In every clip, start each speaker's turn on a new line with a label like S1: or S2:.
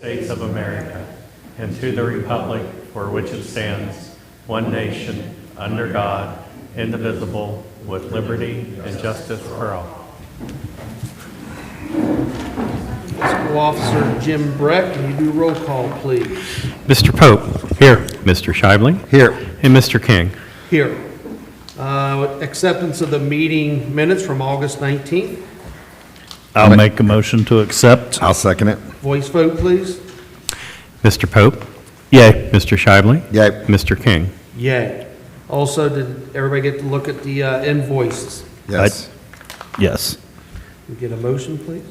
S1: States of America, and to the republic for which it stands, one nation, under God, indivisible, with liberty and justice for all.
S2: Fiscal Officer Jim Breck, can you do roll call, please?
S1: Mr. Pope. Here. Mr. Shively.
S3: Here.
S1: And Mr. King.
S2: Here. Acceptance of the meeting minutes from August 19th.
S4: I'll make a motion to accept.
S3: I'll second it.
S2: Voice vote, please.
S1: Mr. Pope.
S4: Yay.
S1: Mr. Shively.
S3: Yay.
S1: Mr. King.
S2: Yay. Also, did everybody get to look at the invoices?
S3: Yes.
S4: Yes.
S2: We get a motion, please?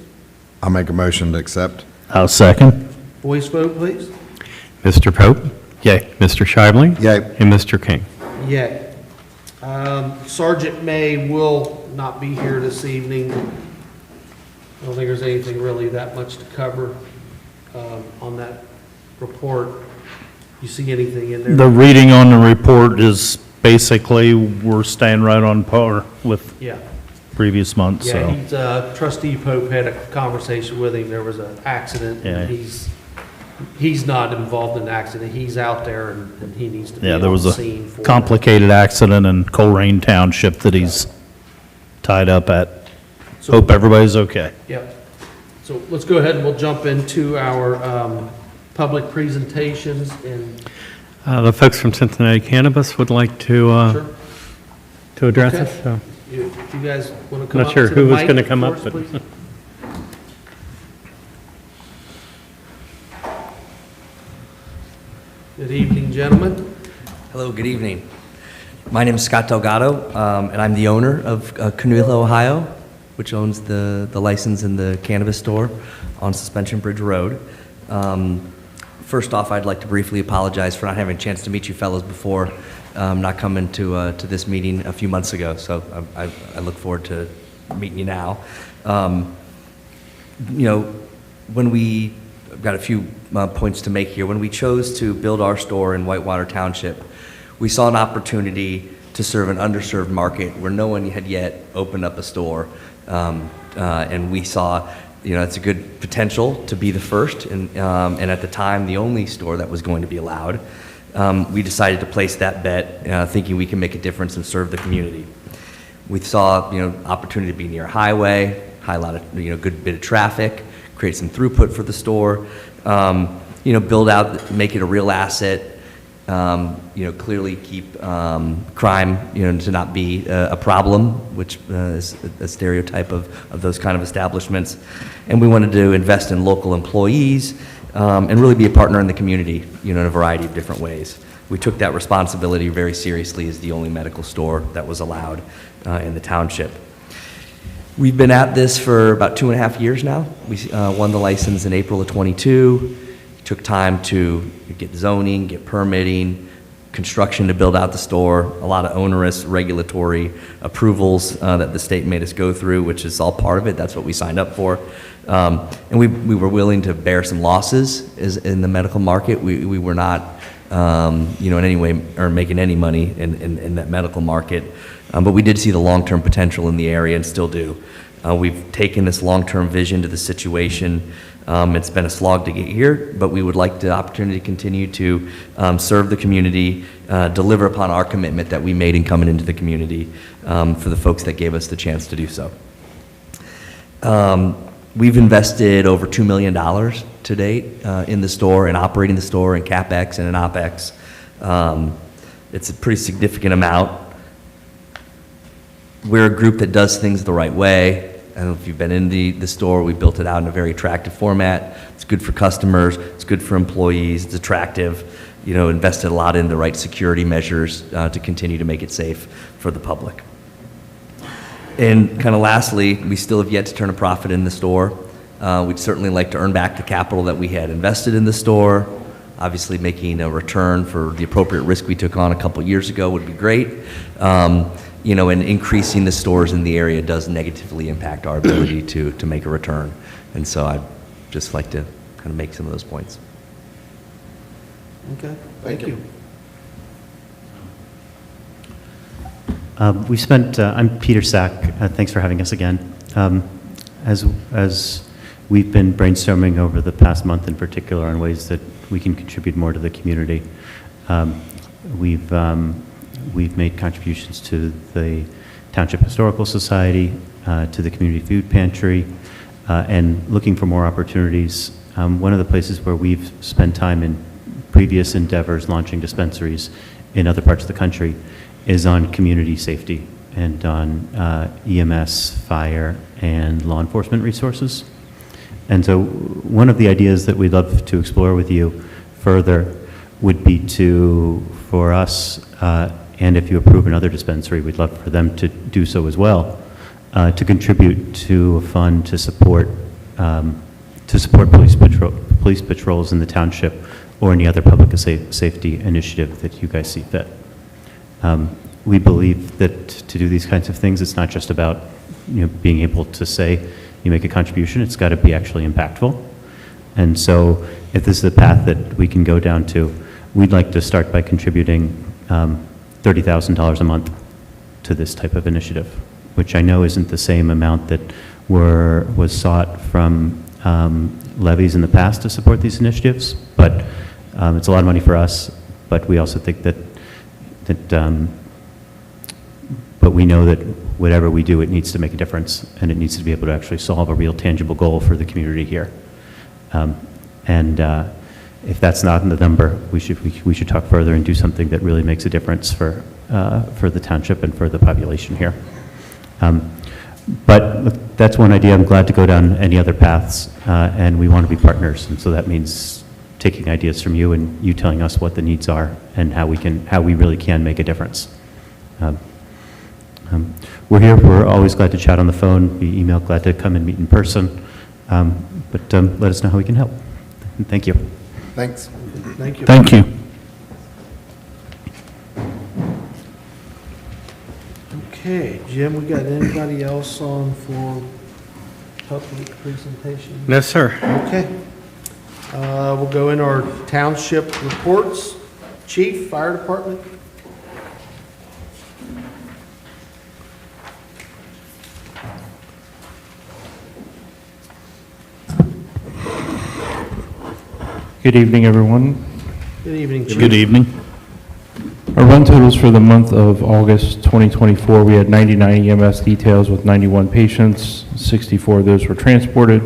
S3: I'll make a motion to accept.
S4: I'll second.
S2: Voice vote, please.
S1: Mr. Pope.
S4: Yay.
S1: Mr. Shively.
S3: Yay.
S1: And Mr. King.
S2: Yay. Sergeant May will not be here this evening. I don't think there's anything really that much to cover on that report. You see anything in there?
S4: The reading on the report is basically we're staying right on par with
S2: Yeah.
S4: previous months,
S2: Yeah,
S4: so.
S2: Trustee Pope had a conversation with him. There was an accident.
S4: Yeah.
S2: And he's not involved in the accident. He's out there and he needs to be
S4: Yeah, there
S2: on
S4: was
S2: the
S4: a
S2: scene for it.
S4: complicated accident in Colerain Township that he's tied up at.
S2: So-
S4: Hope everybody's okay.
S2: Yep. So let's go ahead and we'll jump into our public presentations and,
S1: The folks from Cincinnati Cannabis would like
S2: sure.
S1: to address
S2: Okay.
S1: us. So.
S2: If you guys want to come
S1: Not
S2: up
S1: sure
S2: to the
S1: who was
S2: mic
S1: gonna come
S2: for
S1: up,
S2: us,
S1: but-
S2: please. Good evening, gentlemen.
S5: Hello, good evening. My name is Scott Delgado, and I'm the owner of Canuilla, Ohio, which owns the license in the cannabis store on Suspension Bridge Road. First off, I'd like to briefly apologize for not having a chance to meet you fellows before, not coming to this meeting a few months ago, so I look forward to meeting you now. When we, I've got a few points to make here. When we chose to build our store in Whitewater Township, we saw an opportunity to serve an underserved market where no one had yet opened up a store. And we saw, it's a good potential to be the first, and at the time, the only store that was going to be allowed. We decided to place that bet, thinking we can make a difference and serve the community. We saw, opportunity to be near a highway, a lot of, good bit of traffic, create some throughput for the store, build out, make it a real asset, clearly keep crime, to not be a problem, which is a stereotype of those kind of establishments. And we wanted to invest in local employees and really be a partner in the community, in a variety of different ways. We took that responsibility very seriously as the only medical store that was allowed in the township. We've been at this for about 2.5 years now. We won the license in April of '22. Took time to get zoning, get permitting, construction to build out the store, a lot of onerous regulatory approvals that the state made us go through, which is all part of it. That's what we signed up for. And we were willing to bear some losses in the medical market. We were not, in any way or making any money in that medical market. But we did see the long-term potential in the area and still do. We've taken this long-term vision to the situation. It's been a slog to get here, but we would like the opportunity to continue to serve the community, deliver upon our commitment that we made in coming into the community for the folks that gave us the chance to do so. We've invested over $2 million to date in the store and operating the store in CapEx and in OpEx. It's a pretty significant amount. We're a group that does things the right way. I don't know if you've been in the store. We built it out in a very attractive format. It's good for customers. It's good for employees. It's attractive. Invested a lot in the right security measures to continue to make it safe for the public. And kind of lastly, we still have yet to turn a profit in the store. We'd certainly like to earn back the capital that we had invested in the store. Obviously, making a return for the appropriate risk we took on a couple years ago would be great. And increasing the stores in the area does negatively impact our ability to make a return. And so I'd just like to kind of make some of those points.
S2: Okay, thank you.
S6: I'm Peter Sack. Thanks for having us again. As we've been brainstorming over the past month in particular on ways that we can contribute more to the community. We've made contributions to the Township Historical Society, to the Community Food Pantry, and looking for more opportunities. One of the places where we've spent time in previous endeavors launching dispensaries in other parts of the country is on community safety and on EMS, fire, and law enforcement resources. And so one of the ideas that we'd love to explore with you further would be for us, and if you approve another dispensary, we'd love for them to do so as well, to contribute to a fund to support police patrols in the township or any other public safety initiative that you guys see fit. We believe that to do these kinds of things, it's not just about being able to say you make a contribution, it's got to be actually impactful. And so if this is the path that we can go down to, we'd like to start by contributing $30,000 a month to this type of initiative, which I know isn't the same amount that was sought from levies in the past to support these initiatives, but it's a lot of money for us. But we also think but we know that whatever we do, it needs to make a difference, and it needs to be able to actually solve a real tangible goal for the community here. If that's not in the number, we should talk further and do something that really makes a difference for the township and for the population here. But look, that's one idea. I'm glad to go down any other paths, and we want to be partners. And so that means taking ideas from you and you telling us what the needs are and how we really can make a difference. We're here. We're always glad to chat on the phone, be email, glad to come and meet in person. But let us know how we can help. Thank you.
S3: Thanks.
S2: Thank you.
S4: Thank you.
S2: Okay, Jim, we got anybody else on for public presentation?
S1: No, sir.
S2: Okay. We'll go in our township reports. Chief, Fire Department.
S7: Good evening, everyone.
S2: Good evening, Chief.
S4: Good evening.
S7: Our run totals for the month of August 2024, we had 99 EMS details with 91 patients, 64 of those were transported,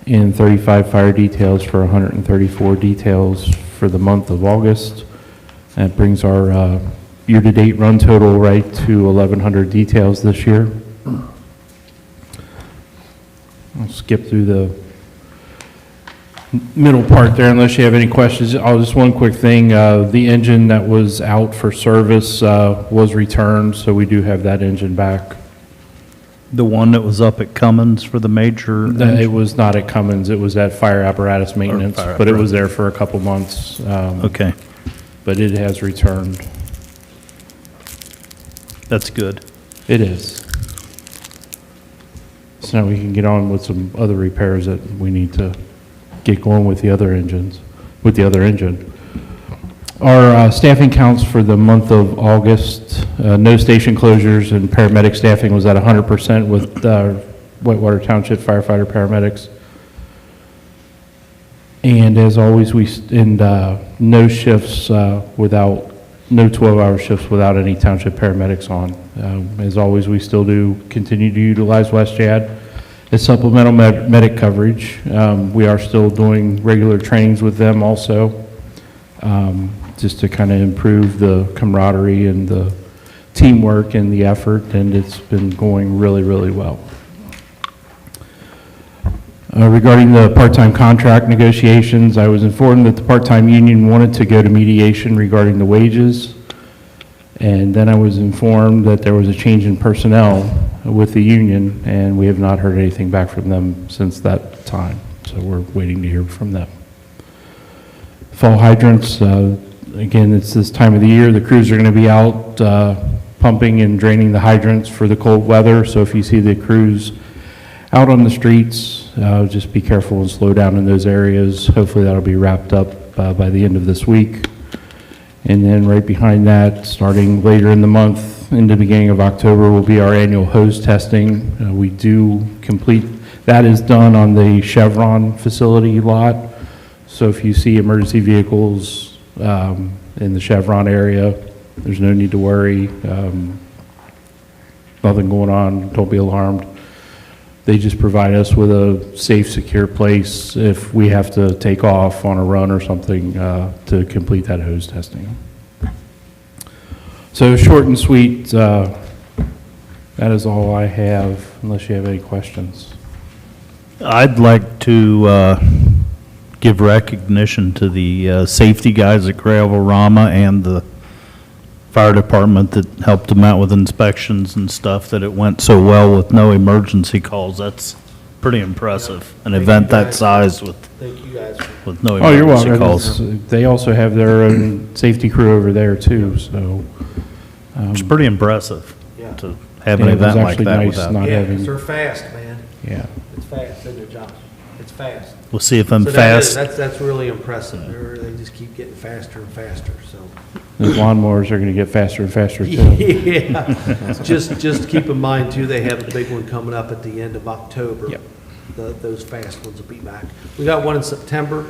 S7: and 35 fire details for 134 details for the month of August. That brings our year-to-date run total right to 1,100 details this year. I'll skip through the middle part there unless you have any questions. Just one quick thing. The engine that was out for service was returned, so we do have that engine back.
S4: The one that was up at Cummins for the major?
S7: It was not at Cummins, it was at fire apparatus maintenance,
S4: fire
S7: but it
S4: apparatus.
S7: was there for a couple months.
S4: Okay,
S7: But it has returned.
S4: that's good.
S7: It is. So now we can get on with some other repairs that we need to get going with the other engines, with the other engine. Our staffing counts for the month of August, no station closures and paramedic staffing was at 100% with Whitewater Township firefighter paramedics. And as always, no shifts without, no 12-hour shifts without any township paramedics on. As always, we still do continue to utilize WestJAD as supplemental medic coverage. We are still doing regular trainings with them also, just to kind of improve the camaraderie and the teamwork and the effort, and it's been going really, really well. Regarding the part-time contract negotiations, I was informed that the part-time union wanted to go to mediation regarding the wages, and then I was informed that there was a change in personnel with the union, and we have not heard anything back from them since that time, so we're waiting to hear from them. Fall hydrants, again, it's this time of the year, the crews are going to be out pumping and draining the hydrants for the cold weather, so if you see the crews out on the streets, just be careful and slow down in those areas. Hopefully that'll be wrapped up by the end of this week. And then right behind that, starting later in the month, in the beginning of October, will be our annual hose testing. We do complete That is done on the Chevron facility lot. So if you see emergency vehicles in the Chevron area, there's no need to worry. Nothing going on, don't be alarmed. They just provide us with a safe, secure place if we have to take off on a run or something to complete that hose testing. So short and sweet, that is all I have, unless you have any questions.
S4: I'd like to give recognition to the safety guys at Gravel-Rama and the fire department that helped them out with inspections and stuff, that it went so well with no emergency calls. That's pretty impressive, an
S2: Thank
S4: event
S2: you,
S4: that
S2: guys.
S4: size with
S2: Thank you guys.
S4: no
S7: Oh, you're
S4: emergency
S7: welcome.
S4: calls.
S7: They also have their own safety crew over there too, so.
S4: It's pretty impressive
S2: Yeah.
S4: to have an
S7: Yeah, it was
S4: event like
S7: actually
S4: that
S7: nice
S4: without.
S7: not
S2: Yeah,
S7: having,
S2: they're fast, man.
S7: yeah.
S2: It's fast, isn't it, Josh? It's fast.
S4: We'll see if I'm
S2: So that is-
S4: fast.
S2: That's really impressive. They just keep getting faster and faster, so.
S7: Those lawnmowers are gonna get faster and faster too.
S2: Yeah, just keep in mind too, they have a big one coming up at the end of October.
S7: Yep.
S2: Those fast ones will be back. We got one in September,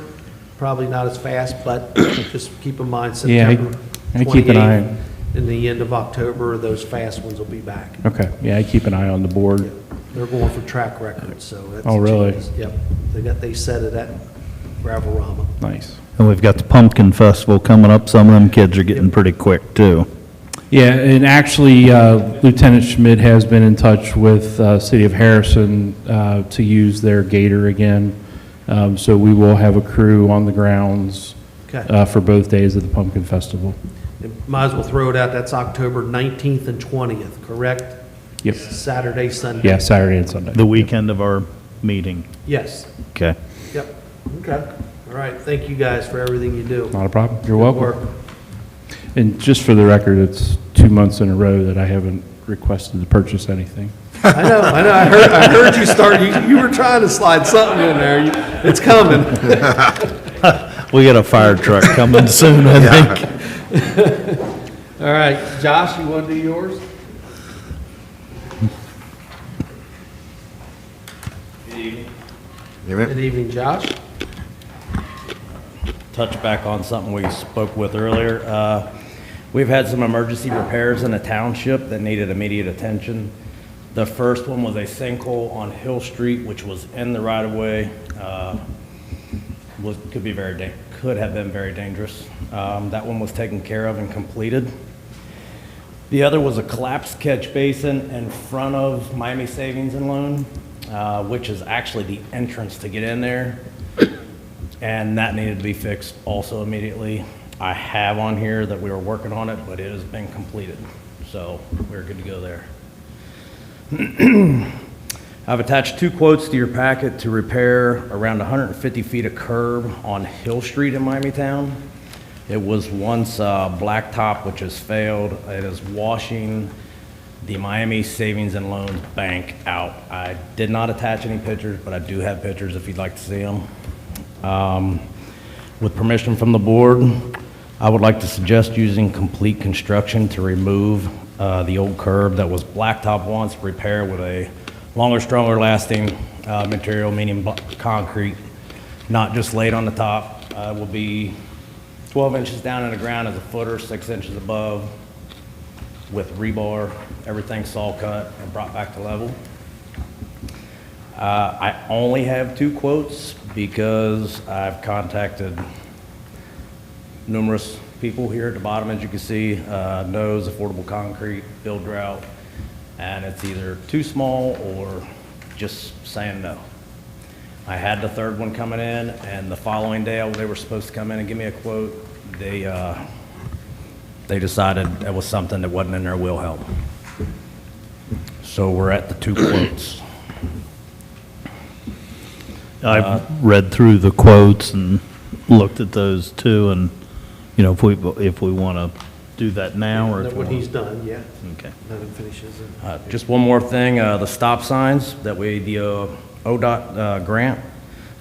S2: probably not as fast, but just keep in mind
S7: Yeah,
S2: September
S7: I keep an eye
S2: 28th. In the end of October, those fast ones will be back.
S7: Okay, yeah, I keep an eye on the board.
S2: They're going for track records, so that's.
S7: Oh, really?
S2: changes. Yep, they set it at Gravel-Rama.
S7: Nice.
S4: And we've got the Pumpkin Festival coming up. Some of them kids are getting pretty quick too.
S7: Yeah, and actually Lieutenant Schmidt has been in touch with City of Harrison to use their gator again. So we will have a crew on the grounds
S2: Okay.
S7: for both days of the Pumpkin Festival.
S2: Might as well throw it out, that's October 19th and 20th, correct?
S7: Yep.
S2: Saturday, Sunday?
S7: Yeah, Saturday and Sunday.
S4: The weekend of our meeting.
S2: Yes,
S4: Okay.
S2: yep, okay. All right, thank you guys for everything you do.
S7: Not a problem. You're
S2: Good
S7: welcome.
S2: work.
S7: And just for the record, it's 2 months in a row that I haven't requested to purchase anything.
S2: I know, I heard you start, you were trying to slide something in there, it's coming.
S4: We got a fire truck coming soon, I think.
S2: All right, Josh, you want to do yours? Good evening, Josh.
S8: Touch back on something we spoke with earlier. We've had some emergency repairs in the township that needed immediate attention. The first one was a sinkhole on Hill Street, which was in the right-of-way. Could have been very dangerous. That one was taken care of and completed. The other was a collapsed catch basin in front of Miami Savings and Loan, which is actually the entrance to get in there. And that needed to be fixed also immediately. I have on here that we were working on it, but it has been completed. So we're good to go there. I've attached 2 quotes to your packet to repair around 150 feet of curb on Hill Street in Miami-Town. It was once blacktop, which has failed. It is washing the Miami Savings and Loans Bank out. I did not attach any pictures, but I do have pictures if you'd like to see them. With permission from the board, I would like to suggest using complete construction to remove the old curb that was blacktop once, repair with a longer, stronger lasting material, meaning concrete, not just laid on the top. Will be 12 inches down in the ground as a footer, 6 inches above, with rebar, everything saw cut and brought back to level. I only have 2 quotes because I've contacted numerous people here at the bottom, as you can see, knows affordable concrete, build drought, and it's either too small or just saying no. I had the third one coming in, and the following day they were supposed to come in and give me a quote. They decided it was something that wasn't in their wheelhouse. So we're at the 2 quotes.
S4: I've read through the quotes and looked at those too, and, you know, if we want to do that now, or if we
S2: When
S4: want-
S2: he's done, yeah,
S4: Okay.
S2: let him finishes it.
S8: Just one more thing, the stop signs that the ODOT grant,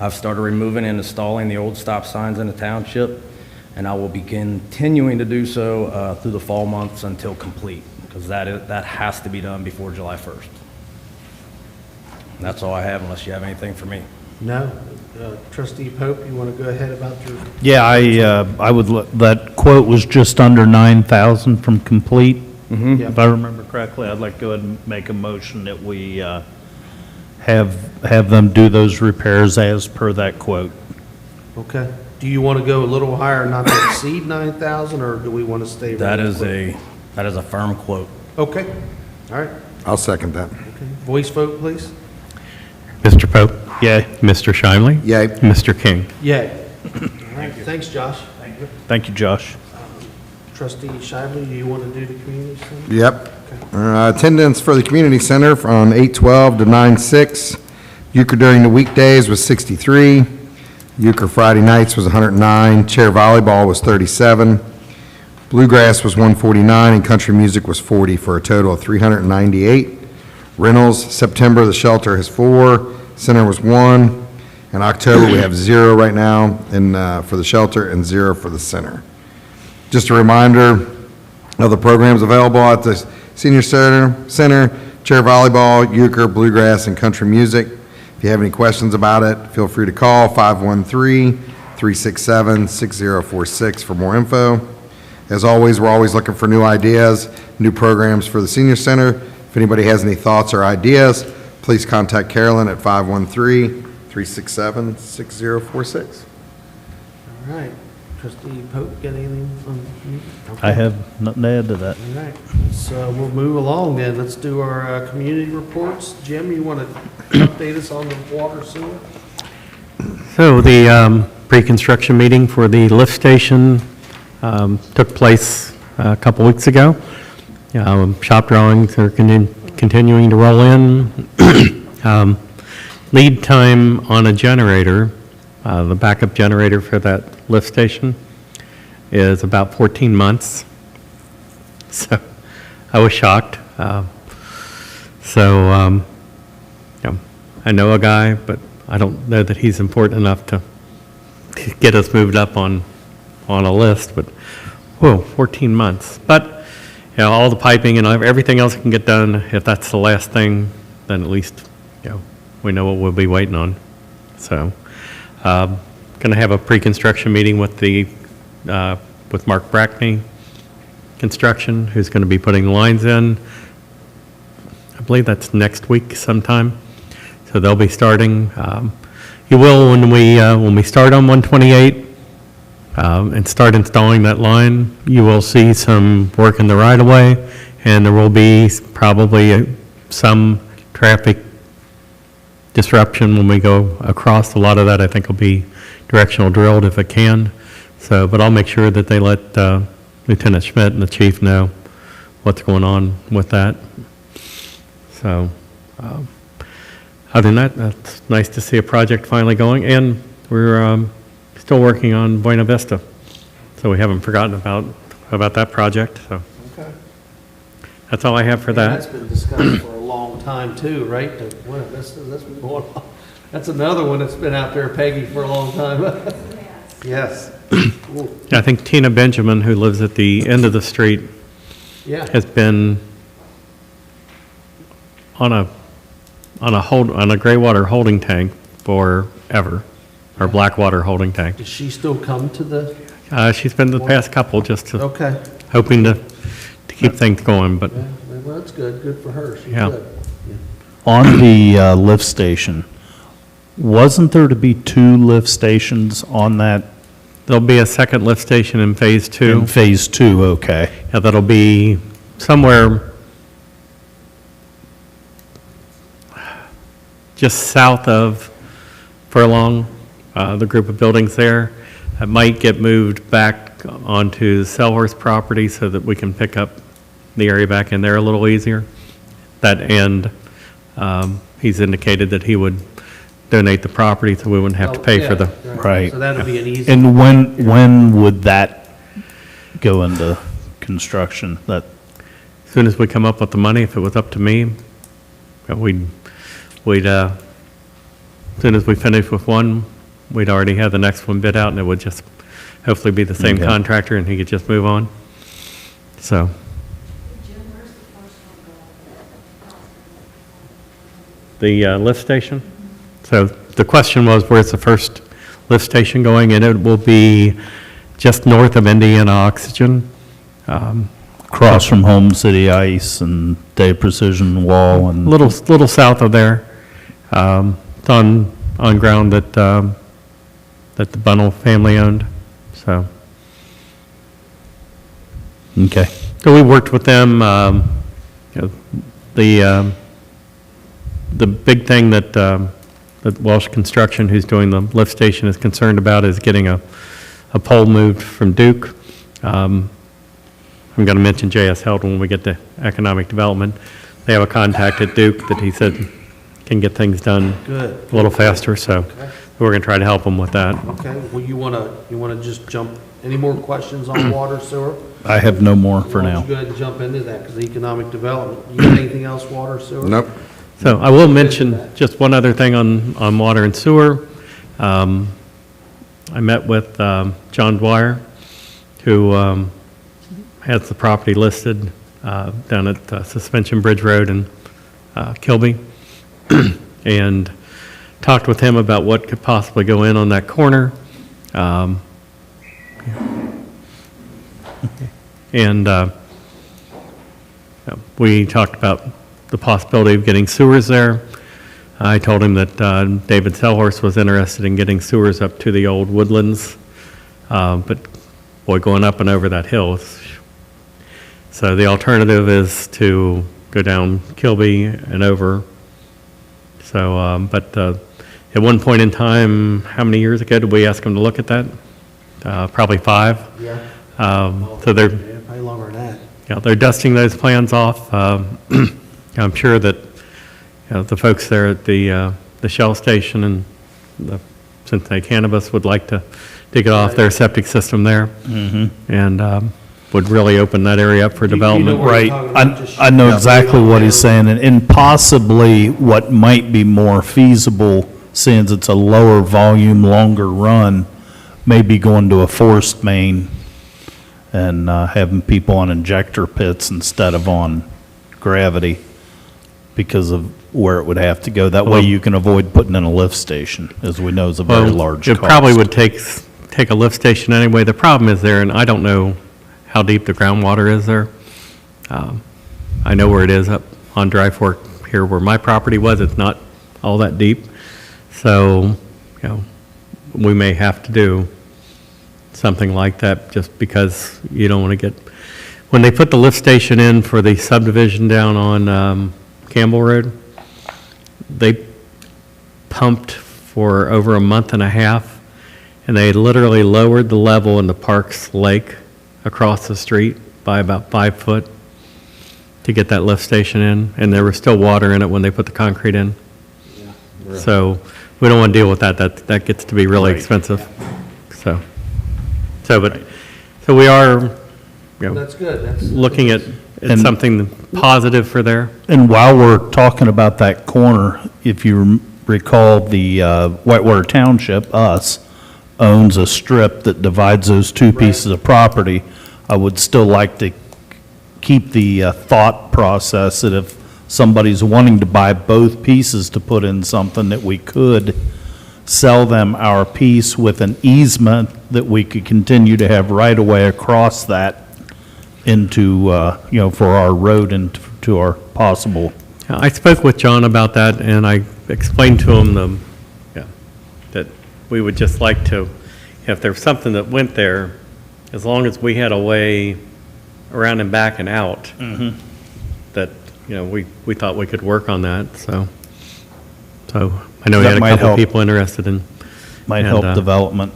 S8: I've started removing and installing the old stop signs in the township, and I will be continuing to do so through the fall months until complete, because that has to be done before July 1st. That's all I have unless you have anything for me.
S2: No? Trustee Pope, you want to go ahead about your,
S4: Yeah, I would, that quote was just under 9,000 from complete.
S2: Yeah.
S4: If I remember correctly, I'd like to go ahead and make a motion that we have them do those repairs as per that quote.
S2: okay. Do you want to go a little higher, not to exceed 9,000, or do we want to stay?
S8: That
S2: right
S8: is
S2: at
S8: that is a firm quote.
S2: Okay, all right.
S3: I'll second that.
S2: Okay. Voice vote, please.
S1: Mr. Pope?
S4: Yay.
S1: Mr. Shively?
S3: Yay.
S1: Mr. King?
S2: Yay. All right, thanks, Josh.
S4: Thank you, Josh.
S2: Trustee Shively, do you want to do the community center?
S3: Yep. Attendance for the community center from 8:12 to 9:06. Euchre during the weekdays was 63. Euchre Friday nights was 109. Chair volleyball was 37. Bluegrass was 149, and country music was 40, for a total of 398. Rentals, September, the shelter has 4, center was 1. In October, we have 0 right now for the shelter and 0 for the center. Just a reminder of the programs available at the senior center, chair volleyball, euchre, bluegrass, and country music. If you have any questions about it, feel free to call 513-367-6046 for more info. As always, we're always looking for new ideas, new programs for the senior center. If anybody has any thoughts or ideas, please contact Carolyn at 513-367-6046.
S2: All right. Trustee Pope, got anything from you?
S4: I have nothing to add to that.
S2: All right, so we'll move along then. Let's do our community reports. Jim, you want to update us on the water sewer?
S1: So the pre-construction meeting for the lift station took place a couple weeks ago. Shop drawings are continuing to roll in. Lead time on a generator, the backup generator for that lift station, is about 14 months. So I was shocked. I know a guy, but I don't know that he's important enough to get us moved up on a list, but, whoa, 14 months. But, all the piping and everything else can get done. If that's the last thing, then at least, we know what we'll be waiting on. So, going to have a pre-construction meeting with with Mark Brackney Construction, who's going to be putting the lines in. I believe that's next week sometime. So they'll be starting. You will when we start on 128 and start installing that line. You will see some work in the right of way, and there will be probably some traffic disruption when we go across. A lot of that I think will be directional drilled if it can. So, but I'll make sure that they let Lieutenant Schmidt and the chief know what's going on with that. So, other than that, it's nice to see a project finally going, and we're still working on Buena Vista. So we haven't forgotten about that project. So
S2: Okay.
S1: that's all I have for
S2: That's
S1: that.
S2: been discussed for a long time too, right? That's been going on. That's another one that's been out there, Peggy, for a long time. Yes. Cool.
S1: I think Tina Benjamin, who lives at the end of the street,
S2: Yeah.
S1: has been on a gray water holding tank forever, or black water holding tank.
S2: Does she still come to the,
S1: She's been the past couple, just
S2: okay.
S1: hoping to keep things going, but
S2: Yeah, well, that's good. Good for her. She's
S1: Yeah.
S2: good.
S4: On the lift station, wasn't there to be 2 lift stations on that
S1: there'll be a second lift station in phase 2.
S4: in Phase 2? Okay.
S1: Yeah, that'll be somewhere just south of Furlong, the group of buildings there. It might get moved back onto the Selhorst property so that we can pick up the area back in there a little easier. That end, he's indicated that he would donate the property so we wouldn't have to pay
S2: Oh,
S1: for the,
S2: yeah,
S4: Right.
S2: So that'll be an easy.
S4: And when would that go into construction? That,
S1: as soon as we come up with the money, if it was up to me, we'd as soon as we finish with one, we'd already have the next one bid out, and it would just hopefully be the same
S4: Okay.
S1: contractor, and he could just move on. So, the lift station. So the question was, where's the first lift station going? And it will be just north of Indiana Oxygen.
S4: Across from Home City Ice and Day Precision Wall and.
S1: Little south of there. It's on ground that that the Bunnell family owned. So
S4: Okay.
S1: we worked with them. The big thing that that Welsh Construction, who's doing the lift station, is concerned about is getting a pole moved from Duke. I'm going to mention J.S. Held when we get to economic development. They have a contact at Duke that he said can get things done
S2: Good.
S1: a little faster, so
S2: Okay.
S1: we're going to try to help them with that.
S2: Okay, well, you wanna just jump, any more questions on water, sewer?
S4: I have no more for
S2: Why don't
S4: now.
S2: you go ahead and jump into that, because economic development, you got anything else, water, sewer?
S3: Nope.
S1: So I will mention just one other thing on water and sewer. I met with John Dwyer, who has the property listed down at Suspension Bridge Road in Kilby, and talked with him about what could possibly go in on that corner. And we talked about the possibility of getting sewers there. I told him that David Selhorst was interested in getting sewers up to the old Woodlands, but boy, going up and over that hill. So the alternative is to go down Kilby and over. So, but at one point in time, how many years ago did we ask him to look at that? Probably 5.
S2: Yeah.
S1: So they're,
S2: Yeah, probably longer than that.
S1: yeah, they're dusting those plans off. I'm sure that the folks there at the Shell station and the Cincinnati Cannabis would like to get off their septic system there. And would really open that area up for development.
S2: where
S4: Right.
S2: you're talking about, just-
S4: I know exactly what he's saying, and possibly what might be more feasible, since it's a lower volume, longer run, maybe going to a forced main and having people on injector pits instead of on gravity because of where it would have to go. That way
S1: Well-
S4: you can avoid putting in a lift station, as we know is a very
S1: Well,
S4: large
S1: it
S4: cost.
S1: probably would take a lift station anyway. The problem is there, and I don't know how deep the groundwater is there. I know where it is up on Dry Fork here where my property was. It's not all that deep. So, we may have to do something like that just because you don't want to get, when they put the lift station in for the subdivision down on Campbell Road, they pumped for over a month and a half, and they literally lowered the level in the Parks Lake across the street by about 5 foot to get that lift station in, and there was still water in it when they put the concrete in. So we don't want to deal with that. That gets to be really expensive. So we are,
S2: That's good, that's.
S1: looking at
S4: And-
S1: something positive for there.
S4: And while we're talking about that corner, if you recall, the Whitewater Township, us, owns a strip that divides those two pieces of property. I would still like to keep the thought process that if somebody's wanting to buy both pieces to put in something, that we could sell them our piece with an easement that we could continue to have right-of-way across that into, for our road and to our possible.
S1: I spoke with John about that, and I explained to him that we would just like to, if there's something that went there, as long as we had a way around and back and out, that, we thought we could work on that, so I know we
S4: That
S1: had a
S4: might
S1: couple
S4: help.
S1: people interested in.
S4: Might
S1: And,
S4: help development.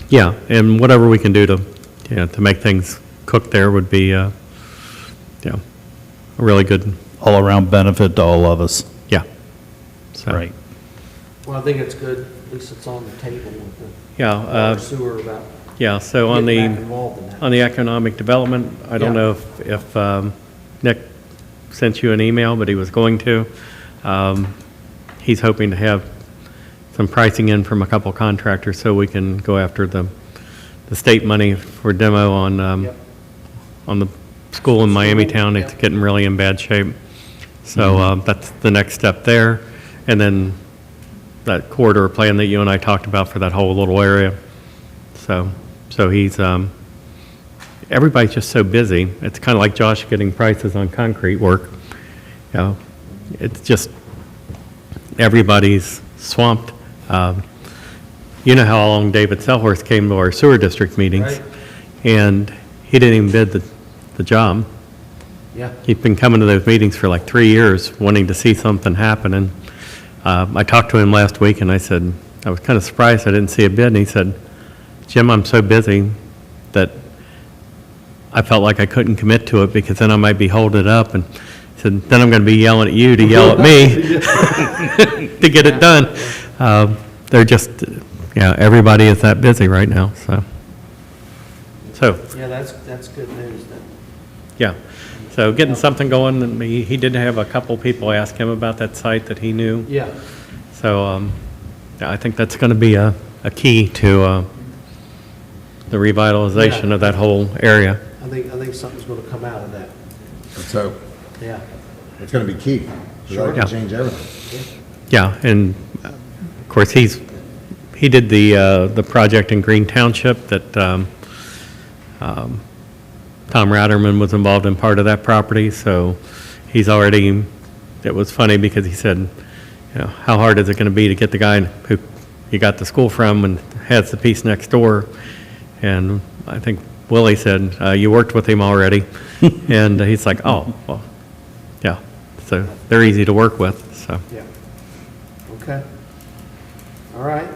S1: Yeah, and whatever we can do to make things cook there would be, a really good,
S4: All-around benefit to all of us.
S1: yeah. So,
S4: Right.
S2: Well, I think it's good, at least it's on the table with the
S1: Yeah,
S2: water sewer about
S1: yeah, so on
S2: getting back
S1: the,
S2: involved in that.
S1: on the economic development, I don't
S2: Yeah.
S1: know if Nick sent you an email, but he was going to. He's hoping to have some pricing in from a couple contractors so we can go after the state money for demo on,
S2: Yep.
S1: on the school in Miami Town. It's getting really in bad shape. So that's the next step there. And then that corridor plan that you and I talked about for that whole little area. So he's, everybody's just so busy. It's kind of like Josh getting prices on concrete work. You know, it's just, everybody's swamped. You know how long David Selhorst came to our sewer district meetings,
S2: Right.
S1: and he didn't even bid the job.
S2: Yeah.
S1: He'd been coming to those meetings for like 3 years, wanting to see something happen, and I talked to him last week, and I said, I was kind of surprised I didn't see a bid, and he said, Jim, I'm so busy that I felt like I couldn't commit to it because then I might be holding it up, and he said, then I'm going to be yelling at you to yell at me to get it done. They're just, everybody is that busy right now, so.
S2: Yeah, that's good news then.
S1: Yeah, so getting something going, and he did have a couple people ask him about that site that he knew.
S2: Yeah,
S1: So yeah, I think that's going to be a key to the revitalization of that whole area.
S2: I think something's going to come out of that.
S3: So
S2: Yeah.
S3: it's going to be key.
S2: Sure.
S3: That
S1: Yeah.
S3: can change everything.
S1: Yeah, and of course, he did the project in Green Township that Tom Ratterman was involved in part of that property, so he's already, it was funny because he said, how hard is it going to be to get the guy who you got the school from and has the piece next door? And I think Willie said, you worked with him already. And he's like, oh, well, yeah. So they're easy to work with, so.
S2: Yeah. Okay. All right.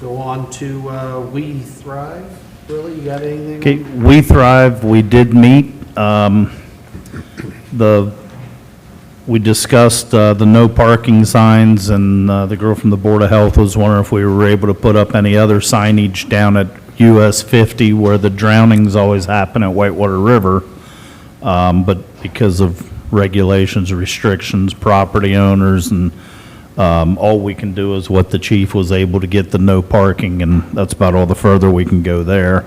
S2: Go on to We Thrive. Willie, you got anything?
S4: Okay, We Thrive, we did meet. We discussed the no parking signs, and the girl from the Board of Health was wondering if we were able to put up any other signage down at US 50 where the drownings always happen at Whitewater River. But because of regulations, restrictions, property owners, and all we can do is what the chief was able to get the no parking, and that's about all the further we can go there.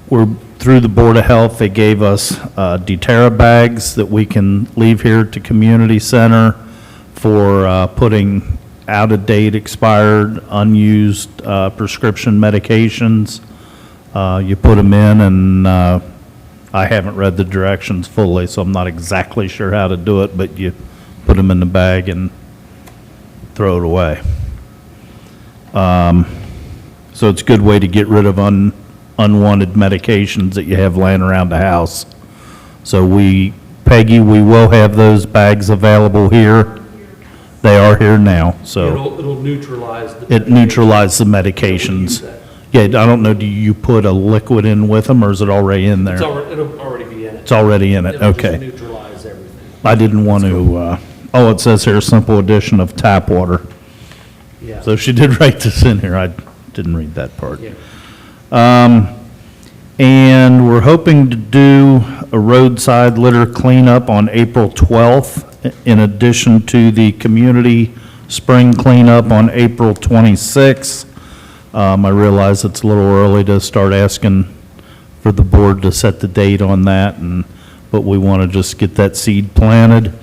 S4: We're through the Board of Health, they gave us deterra bags that we can leave here to community center for putting out-of-date, expired, unused prescription medications. You put them in, and I haven't read the directions fully, so I'm not exactly sure how to do it, but you put them in the bag and throw it away. So it's a good way to get rid of unwanted medications that you have laying around the house. So Peggy, we will have those bags available here. They are here now, so
S2: It'll neutralize the.
S4: it neutralizes the medications. Yeah, I don't know, do you put a liquid in with them, or is it already in there?
S2: It'll already be in it.
S4: It's already in it,
S2: It'll just
S4: okay.
S2: neutralize everything.
S4: I didn't want to, it says here, simple addition of tap water.
S2: Yeah.
S4: So she did write this in here, I didn't read that part.
S2: Yeah.
S4: And we're hoping to do a roadside litter cleanup on April 12th, in addition to the community spring cleanup on April 26th. I realize it's a little early to start asking for the board to set the date on that, but we want to just get that seed planted.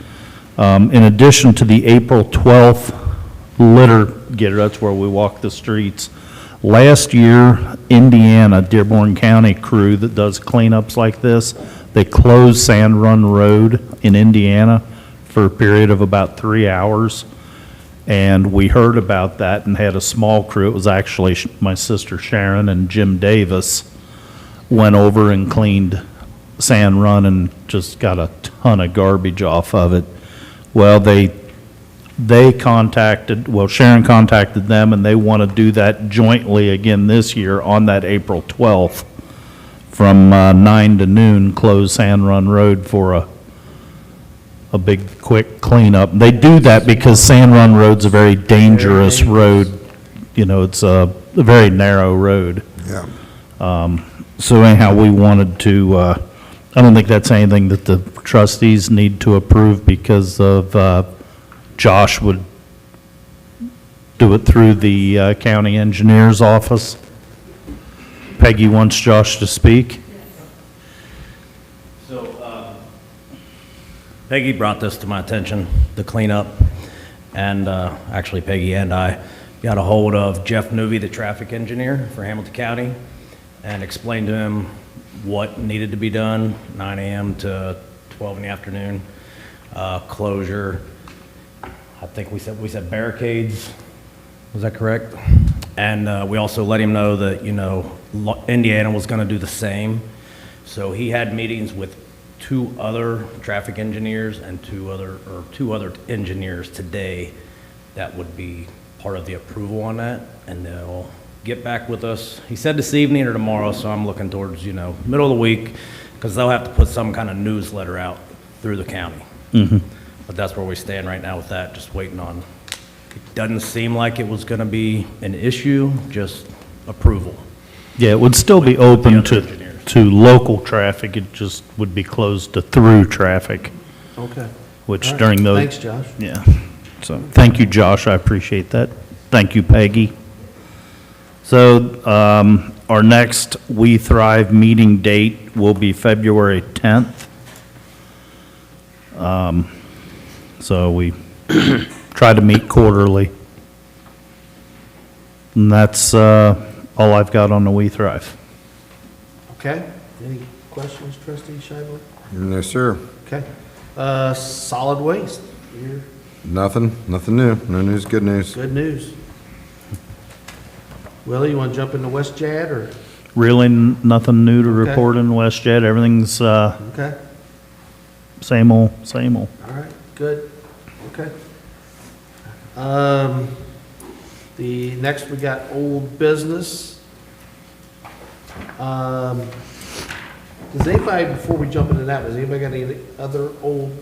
S4: In addition to the April 12th litter getter, that's where we walk the streets. Last year, Indiana, Dearborn County crew that does cleanups like this, they closed Sand Run Road in Indiana for a period of about 3 hours. And we heard about that and had a small crew. It was actually my sister Sharon and Jim Davis went over and cleaned Sand Run and just got a ton of garbage off of it. Well, Sharon contacted them, and they want to do that jointly again this year on that April 12th from 9 to noon, close Sand Run Road for a big, quick cleanup. They do that because Sand Run Road's a very dangerous road. It's a very narrow road.
S3: Yeah.
S4: So anyhow, we wanted to, I don't think that's anything that the trustees need to approve because of Josh would do it through the county engineer's office. Peggy wants Josh to speak. So
S8: Peggy brought this to my attention, the cleanup, and actually Peggy and I got a hold of Jeff Newby, the traffic engineer for Hamilton County, and explained to him what needed to be done, 9 a.m. to 12 in the afternoon, closure. I think we said barricades. Was that correct? And we also let him know that, you know, Indiana was going to do the same. So he had meetings with two other traffic engineers and two other engineers today that would be part of the approval on that, and they'll get back with us. He said this evening or tomorrow, so I'm looking towards, you know, middle of the week, because they'll have to put some kind of newsletter out through the county. But that's where we stand right now with that, just waiting on, it doesn't seem like it was gonna be an issue, just approval.
S4: Yeah, it would still be
S8: With the
S4: open
S8: other engineers.
S4: to local traffic, it just would be closed to through traffic,
S2: Okay.
S4: which
S2: All right.
S4: during those.
S2: Thanks, Josh.
S4: Yeah, so, thank you, Josh, I appreciate that. Thank you, Peggy. So, our next We Thrive meeting date will be February 10th. So we try to meet quarterly. And that's, all I've got on the We Thrive.
S2: Okay. Any questions, trustee Scheibler?
S3: No, sir.
S2: Okay. Solid waste. You're
S3: Nothing new. No news, good news.
S2: good news. Willie, you want to jump into West Jad or?
S4: Really nothing new to
S2: Okay.
S4: report in West Jet. Everything's,
S2: Okay.
S4: same old, same old.
S2: All right, good, okay. The next, we got old business. Does anybody, before we jump into that, does anybody got any other old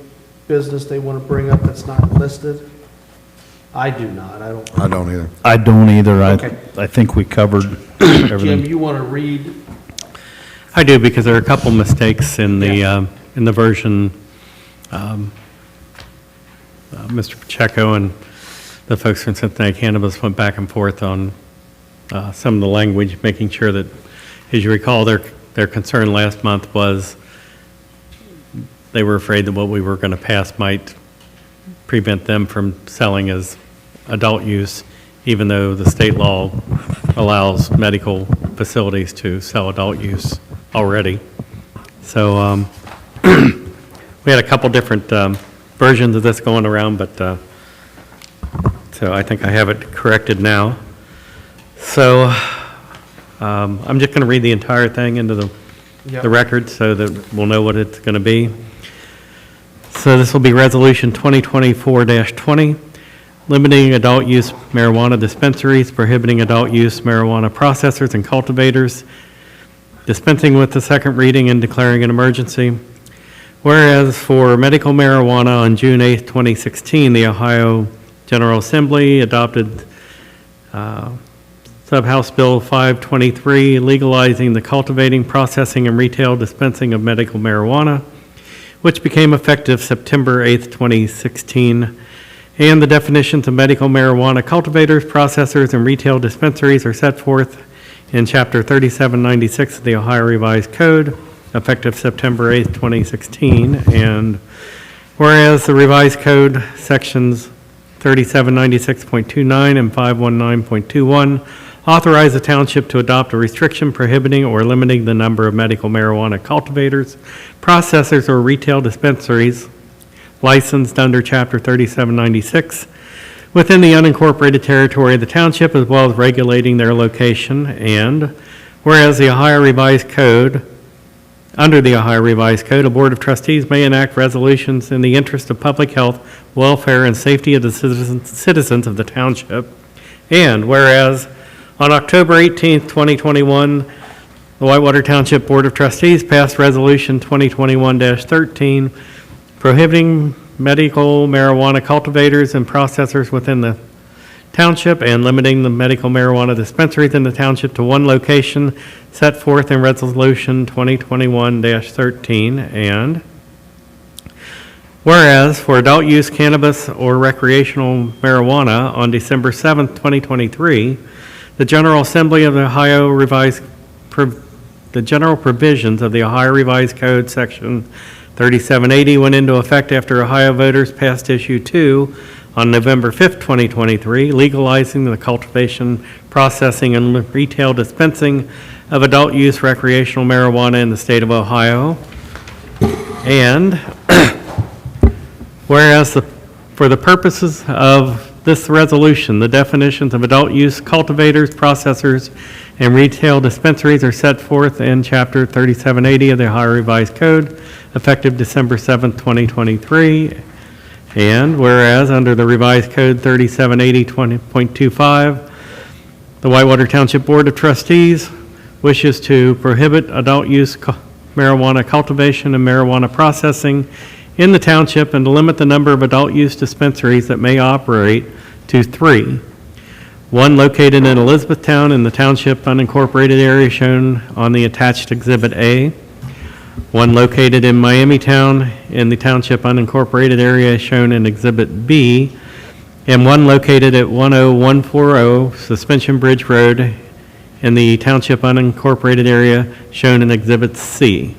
S2: business they want to bring up that's not listed? I do not, I don't.
S3: I don't either.
S4: I don't either.
S2: Okay.
S4: I think we covered
S2: Jim,
S4: everything.
S2: you want to read?
S1: I do, because there are a couple mistakes in the version. Mr. Pacheco and the folks from Cincinnati Cannabis went back and forth on some of the language, making sure that, as you recall, their concern last month was they were afraid that what we were going to pass might prevent them from selling as adult use, even though the state law allows medical facilities to sell adult use already. So we had a couple different versions of this going around, but so I think I have it corrected now. So I'm just going to read the entire thing into the record so that we'll know what it's going to be. So this will be Resolution 2024-20, limiting adult use marijuana dispensaries, prohibiting adult use marijuana processors and cultivators, dispensing with the second reading and declaring an emergency. Whereas for medical marijuana on June 8, 2016, the Ohio General Assembly adopted Sub-House Bill 523, legalizing the cultivating, processing, and retail dispensing of medical marijuana, which became effective September 8, 2016. And the definitions of medical marijuana cultivators, processors, and retail dispensaries are set forth in Chapter 3796 of the Ohio Revised Code, effective September 8, 2016. And whereas the revised code sections 3796.29 and 519.21 authorize the township to adopt a restriction prohibiting or limiting the number of medical marijuana cultivators, processors, or retail dispensaries licensed under Chapter 3796 within the unincorporated territory of the township, as well as regulating their location. And whereas the Ohio Revised Code, under the Ohio Revised Code, a Board of Trustees may enact resolutions in the interest of public health, welfare, and safety of the citizens of the township. And whereas on October 18, 2021, the Whitewater Township Board of Trustees passed Resolution 2021-13, prohibiting medical marijuana cultivators and processors within the township and limiting the medical marijuana dispensaries in the township to one location set forth in Resolution 2021-13. And whereas for adult use cannabis or recreational marijuana on December 7, 2023, the General Assembly of the Ohio Revised, the general provisions of the Ohio Revised Code, Section 3780 went into effect after Ohio voters passed issue 2 on November 5th, 2023, legalizing the cultivation, processing, and retail dispensing of adult use recreational marijuana in the state of Ohio. And whereas for the purposes of this resolution, the definitions of adult use cultivators, processors, and retail dispensaries are set forth in Chapter 3780 of the Ohio Revised Code, effective December 7th, 2023. And whereas under the Revised Code 3780.25, the Whitewater Township Board of Trustees wishes to prohibit adult use marijuana cultivation and marijuana processing in the township and to limit the number of adult use dispensaries that may operate to 3. One located in Elizabethtown in the township unincorporated area shown on the attached Exhibit A. One located in Miamitown in the township unincorporated area shown in Exhibit B. And one located at 10140 Suspension Bridge Road in the township unincorporated area shown in Exhibit C.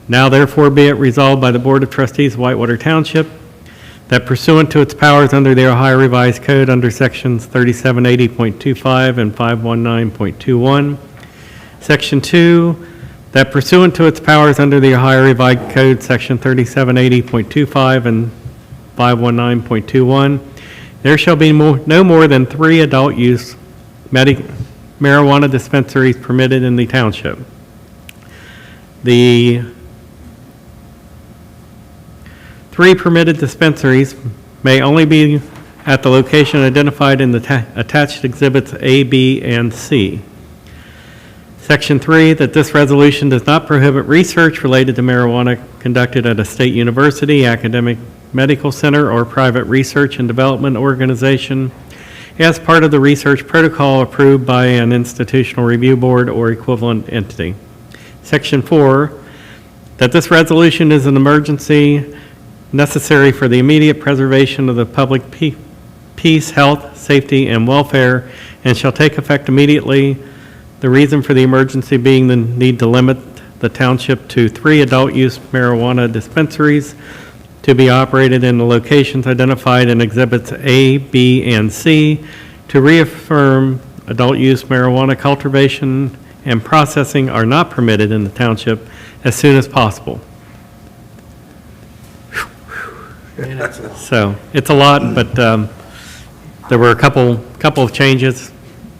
S1: Now therefore be it resolved by the Board of Trustees of Whitewater Township that pursuant to its powers under the Ohio Revised Code under Sections 3780.25 and 519.21, Section 2, that pursuant to its powers under the Ohio Revised Code, Section 3780.25 and 519.21, there shall be no more than 3 adult use marijuana dispensaries permitted in the township. The 3 permitted dispensaries may only be at the location identified in the attached exhibits A, B, and C. Section 3, that this resolution does not prohibit research related to marijuana conducted at a state university, academic medical center, or private research and development organization as part of the research protocol approved by an institutional review board or equivalent entity. Section 4, that this resolution is an emergency necessary for the immediate preservation of the public peace, health, safety, and welfare, and shall take effect immediately. The reason for the emergency being the need to limit the township to 3 adult-use marijuana dispensaries to be operated in the locations identified in Exhibits A, B, and C, to reaffirm adult-use marijuana cultivation and processing are not permitted in the township as soon as possible.
S2: Man, that's a lot.
S1: So, it's a lot, but there were a couple of changes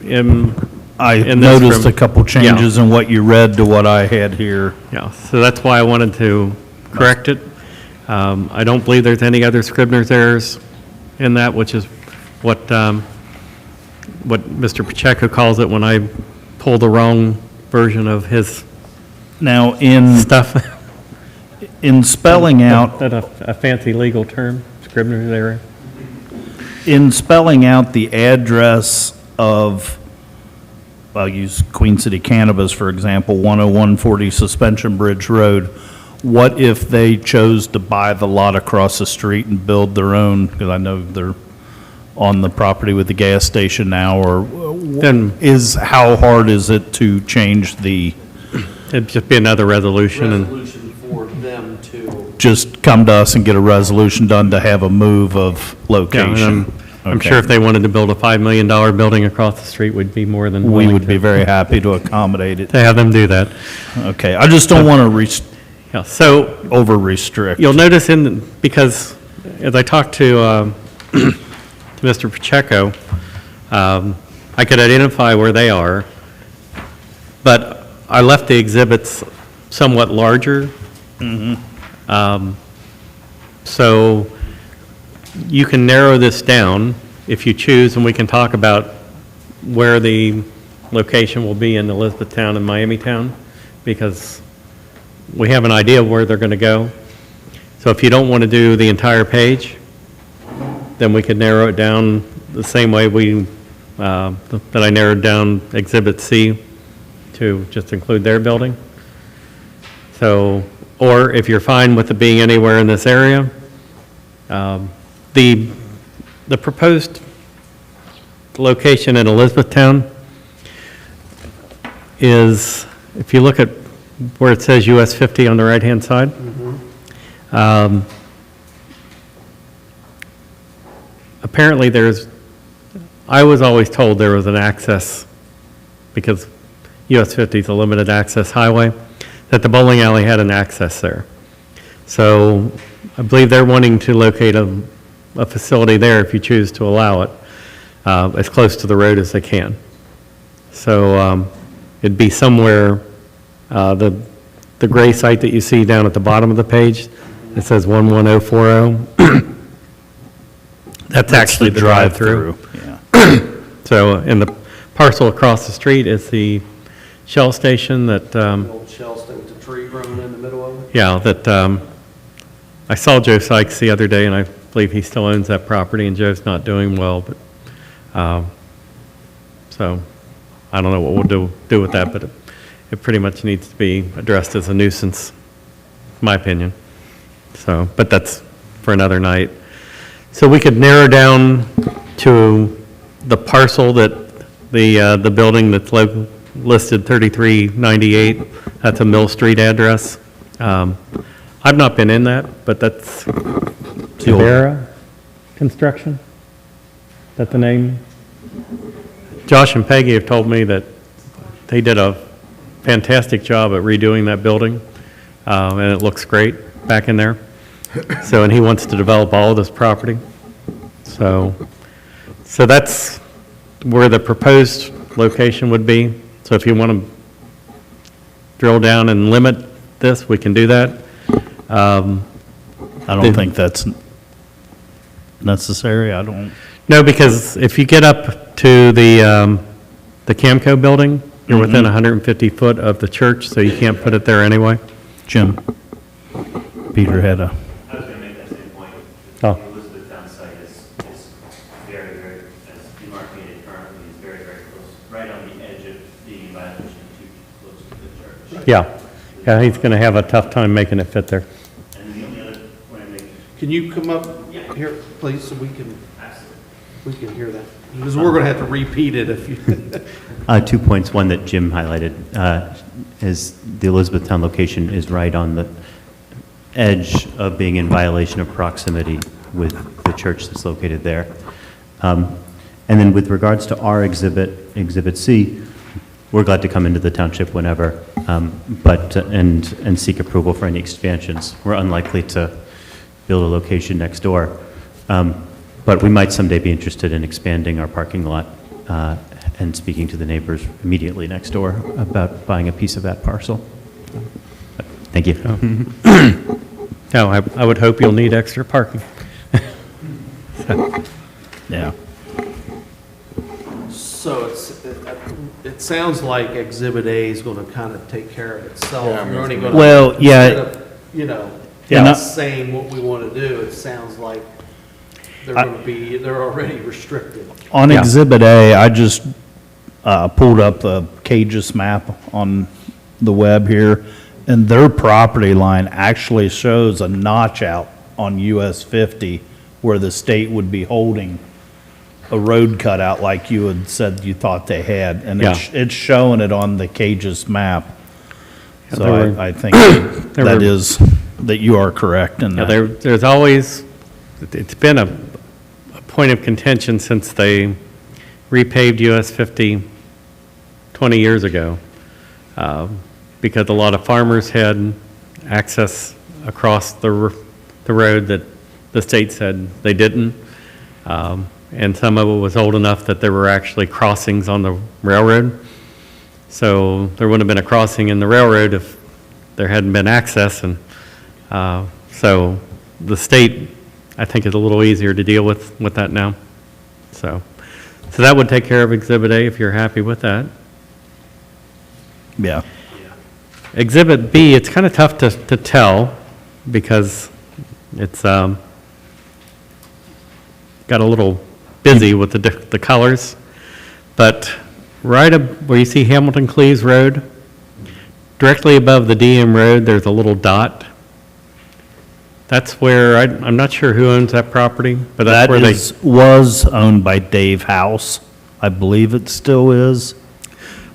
S1: in
S4: I
S1: in this
S4: noticed
S1: room.
S4: a couple changes in what you read to what I had here.
S1: Yeah, so that's why I wanted to correct it. I don't believe there's any other Scribner's errors in that, which is what Mr. Pacheco calls it when I pull the wrong version of his
S4: Now, in
S1: stuff.
S4: spelling out,
S1: That a fancy legal term, Scribner's error?
S4: in spelling out the address of, I'll use Queen City Cannabis, for example, 10140 Suspension Bridge Road, what if they chose to buy the lot across the street and build their own, because I know they're on the property with the gas station now, or
S1: Then
S4: how hard is it to change the,
S1: it'd just be another resolution and,
S2: Resolution for them to,
S4: just come to us and get a resolution done to have a move of
S1: yeah,
S4: location?
S1: and I'm
S4: Okay.
S1: sure if they wanted to build a $5 million building across the street, we'd be more than
S4: We
S1: willing
S4: would be very happy to accommodate it.
S1: to have them do that.
S4: Okay, I just don't want to
S1: Yeah, so
S4: over-restrict.
S1: you'll notice because as I talked to Mr. Pacheco, I could identify where they are, but I left the exhibits somewhat larger. So you can narrow this down if you choose, and we can talk about where the location will be in Elizabethtown and Miamitown, because we have an idea of where they're going to go. So if you don't want to do the entire page, then we could narrow it down the same way that I narrowed down Exhibit C to just include their building. So, or if you're fine with it being anywhere in this area, the proposed location in Elizabethtown is, if you look at where it says US 50 on the right-hand side, Apparently I was always told there was an access, because US 50 is a limited access highway, that the bowling alley had an access there. So I believe they're wanting to locate a facility there if you choose to allow it, as close to the road as they can. So it'd be somewhere, the gray site that you see down at the bottom of the page, it says 11040. That's actually the drive-through.
S4: Yeah.
S1: So, and the parcel across the street is the Shell station that,
S2: The old shell stick with the tree growing in the middle of it.
S1: yeah, that, I saw Joe Sykes the other day, and I believe he still owns that property, and Joe's not doing well, but, so, I don't know what we'll do with that, but it pretty much needs to be addressed as a nuisance, in my opinion. So, but that's for another night. So we could narrow down to the parcel that the building that's listed 3398, that's a Mill Street address. I've not been in that, but that's Tavera Construction? Is that the name? Josh and Peggy have told me that they did a fantastic job at redoing that building, and it looks great back in there. So, and he wants to develop all of this property. So that's where the proposed location would be. So if you want to drill down and limit this, we can do that.
S4: I don't think that's necessary. I don't.
S1: No, because if you get up to the Camco building, you're within 150 foot of the church, so you can't put it there anyway.
S4: Jim, Peter had a.
S6: I was going to make that same point.
S1: Oh.
S6: The Elizabeth Town site is very, very, as demarcated currently, is very, very close, right on the edge of being in violation too close to the church.
S1: Yeah, he's going to have a tough time making it fit there.
S6: And the only other point I make,
S2: Can you come up
S6: Yeah.
S2: here, please, so we can
S6: absolutely.
S2: hear that? Because we're going to have to repeat it if you,
S6: 2 points. One that Jim highlighted is the Elizabethtown location is right on the edge of being in violation of proximity with the church that's located there. And then with regards to our Exhibit C, we're glad to come into the township whenever, and seek approval for any expansions. We're unlikely to build a location next door. But we might someday be interested in expanding our parking lot and speaking to the neighbors immediately next door about buying a piece of that parcel. Thank you.
S1: No, I would hope you'll need extra parking.
S4: Yeah.
S2: so it sounds like Exhibit A is going to kind of take care of itself. You're only gonna-
S4: Well, yeah.
S2: instead of, you know,
S4: Yeah.
S2: not saying what we want to do, it sounds like they're already restricted.
S4: On
S1: Yeah.
S4: Exhibit A, I just pulled up the Cages map on the web here, and their property line actually shows a notch out on US 50 where the state would be holding a road cutout like you had said you thought they had, and it's showing it on the Cages map.
S1: Yeah,
S4: So
S1: there were-
S4: I think
S1: there were-
S4: that you are correct in
S1: Yeah,
S4: that.
S1: there's always, it's been a point of contention since they repaved US 50 20 years ago, because a lot of farmers had access across the road that the state said they didn't. And some of it was old enough that there were actually crossings on the railroad. So there wouldn't have been a crossing in the railroad if there hadn't been access. And so the state, I think, is a little easier to deal with that now. So that would take care of Exhibit A if you're happy with that.
S4: Yeah.
S1: Exhibit B, it's kind of tough to tell because it's got a little busy with the colors. But right where you see Hamilton Cleves Road, directly above the DM Road, there's a little dot. That's where, I'm not sure who owns that property, but that's where they...
S4: was owned by Dave House. I believe it still is.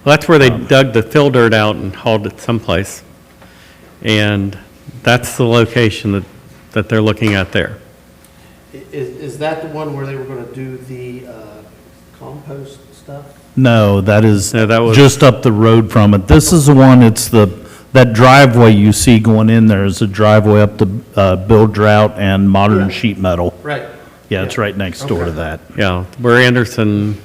S1: Well, that's where they dug the fill dirt out and hauled it someplace. And that's the location that that they're looking at there.
S2: Is that the one where they were gonna do the compost stuff?
S4: No, that is
S1: No, that was-
S4: just up the road from it. This is the one, that driveway you see going in there is a driveway up to Bill Drought and Modern
S2: Yeah.
S4: Sheet Metal.
S2: Right.
S4: Yeah, it's right next door to
S2: Okay.
S4: that.
S1: Yeah, where Anderson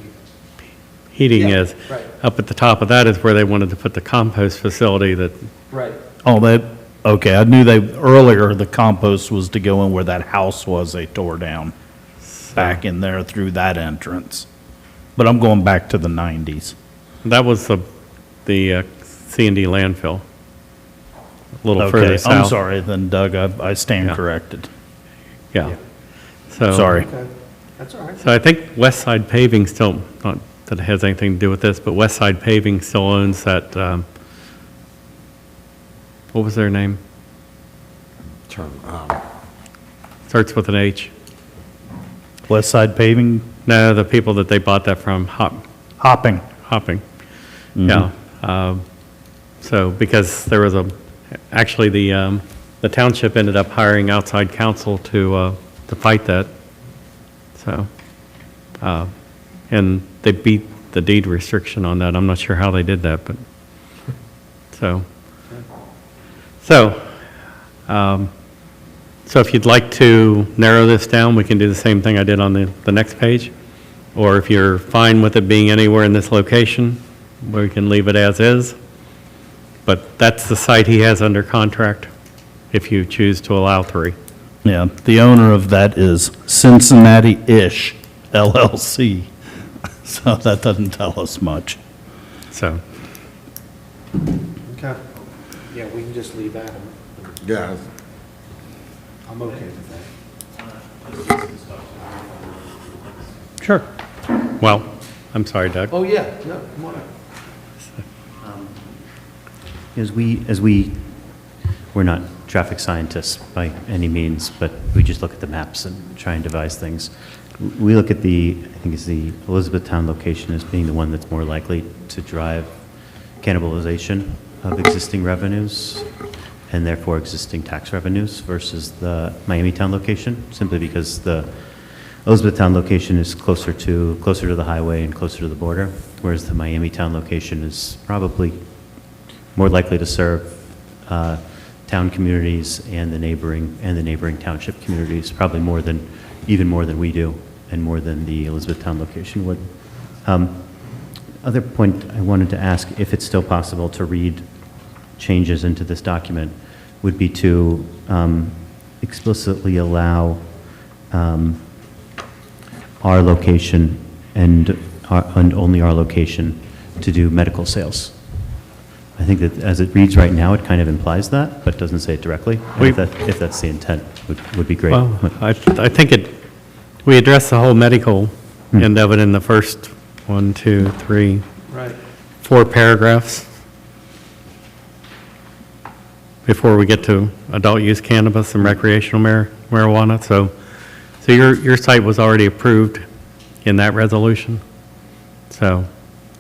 S1: Heating
S2: Yeah,
S1: is.
S2: right.
S1: Up at the top of that is where they wanted to put the compost facility that,
S2: Right.
S4: Oh, okay, I knew earlier the compost was to go in where that house was they tore down, back in there through that entrance. But I'm going back to the 90s.
S1: that was the C&D landfill. A little further
S4: Okay,
S1: south.
S4: I'm sorry, then Doug, I stand
S1: Yeah.
S4: corrected.
S1: Yeah. So.
S4: Sorry.
S2: Okay, that's all right.
S1: So I think West Side Paving still, not that it has anything to do with this, but West Side Paving still owns that, what was their name? Starts with an H.
S4: West Side Paving,
S1: No, the people that they bought that from,
S4: hopping.
S1: Hopping. Yeah. So, because there was actually the township ended up hiring outside counsel to fight that. So, and they beat the deed restriction on that. I'm not sure how they did that, but, so. So if you'd like to narrow this down, we can do the same thing I did on the next page. Or if you're fine with it being anywhere in this location, we can leave it as is. But that's the site he has under contract, if you choose to allow 3.
S4: Yeah, the owner of that is Cincinnati-ish LLC, so that doesn't tell us much.
S1: So,
S2: Okay. Yeah, we can just leave Adam.
S3: Yeah.
S2: I'm okay with that.
S1: sure. Well, I'm sorry, Doug.
S2: Oh, yeah, no, come on up.
S6: We're not traffic scientists by any means, but we just look at the maps and try and devise things. We look at I think it's the Elizabethtown location as being the one that's more likely to drive cannibalization of existing revenues and therefore existing tax revenues versus the Miamitown location, simply because the Elizabethtown location is closer to the highway and closer to the border, whereas the Miamitown location is probably more likely to serve town communities and the neighboring township communities, probably even more than we do, and more than the Elizabethtown location would. Other point I wanted to ask, if it's still possible to read changes into this document, would be to explicitly allow our location and only our location to do medical sales. I think that as it reads right now, it kind of implies that, but doesn't say it directly. And if that's the intent, would be great.
S1: Well, I think we addressed the whole medical end of it in the first 1, 2, 3,
S2: Right.
S1: 4 paragraphs before we get to adult use cannabis and recreational marijuana. So your site was already approved in that resolution. So,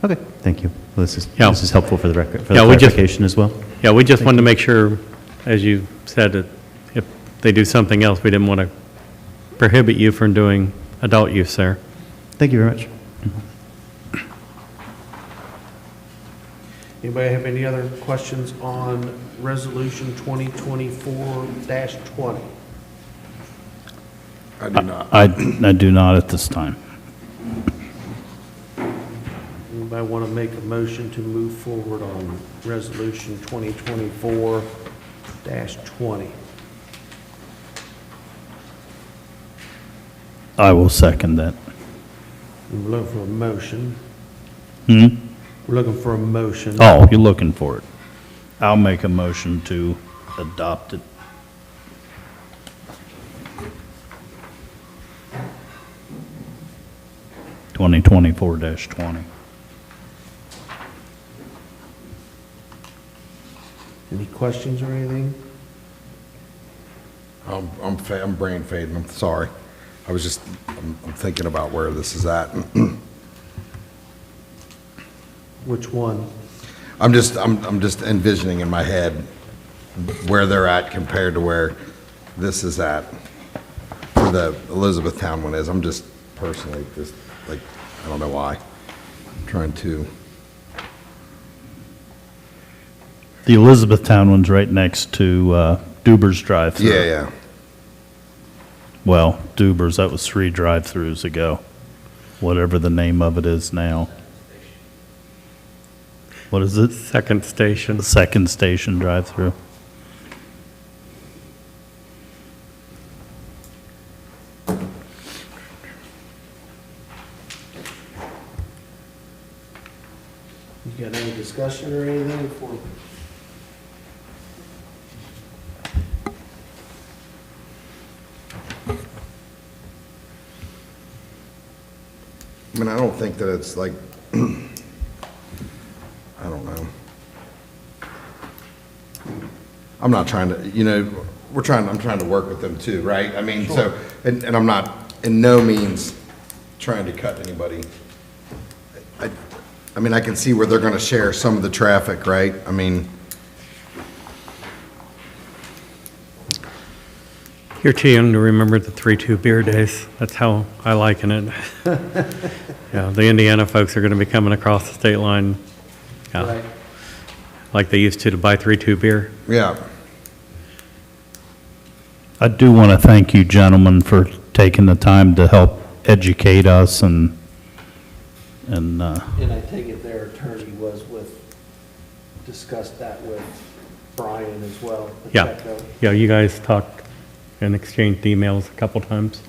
S6: Okay, thank you. Well, this
S1: Yeah.
S6: is helpful for the record, for the
S1: Yeah, we just-
S6: clarification as well.
S1: yeah, we just wanted to make sure, as you said, that if they do something else, we didn't want to prohibit you from doing adult use there.
S6: Thank you very much.
S2: Anybody have any other questions on Resolution 2024-20?
S3: I do not.
S4: I do not at this time.
S2: Anybody want to make a motion to move forward on Resolution 2024-20?
S4: I will second that.
S2: We're looking for a motion.
S4: Hmm?
S2: We're looking for a motion.
S4: Oh, you're looking for it. I'll make a motion to adopt it. Twenty 20.
S2: Any questions or anything?
S3: I'm brain fading, I'm sorry. I'm thinking about where this is at.
S2: Which one?
S3: I'm just envisioning in my head where they're at compared to where this is at, where the Elizabethtown one is. I'm just personally, just like, I don't know why. I'm trying to,
S4: The Elizabethtown one's right next to Duber's drive-through.
S3: yeah.
S4: Well, Duber's, that was 3 drive-throughs ago, whatever the name of it is now. What is it?
S1: Second station.
S4: The second station drive-through.
S2: You got any discussion or anything for?
S3: I mean, I don't think that it's like, I don't know. I'm not trying to, I'm trying to work with them too, right? I mean, so, and I'm not in no means trying to cut anybody. I mean, I can see where they're gonna share some of the traffic, right? I mean,
S1: You're too young to remember the 3-2 beer days. That's how I liken it. Yeah, the Indiana folks are going to be coming across the state line,
S2: Right.
S1: like they used to buy 3-2 beer.
S3: yeah,
S4: I do want to thank you gentlemen for taking the time to help educate us and
S2: And I take it their attorney discussed that with Brian as well.
S1: Yeah.
S2: Pacheco.
S1: Yeah, you guys talked and exchanged emails a couple times.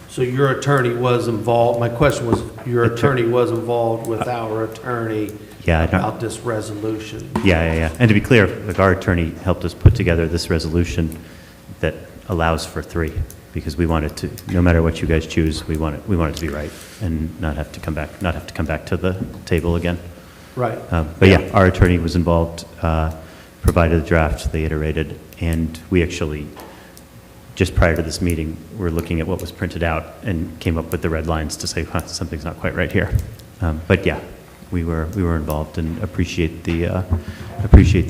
S2: So your attorney was involved, my question was, your attorney was involved with our attorney
S6: Yeah, I don't-
S2: about this resolution?
S6: Yeah. And to be clear, like, our attorney helped us put together this resolution that allows for 3, because we want it to, no matter what you guys choose, we want it to be right and not have to come back to the table again.
S2: Right.
S6: But yeah, our attorney was involved, provided the draft, they iterated, and we actually, just prior to this meeting, we're looking at what was printed out and came up with the red lines to say, something's not quite right here. But yeah, we were involved and appreciate the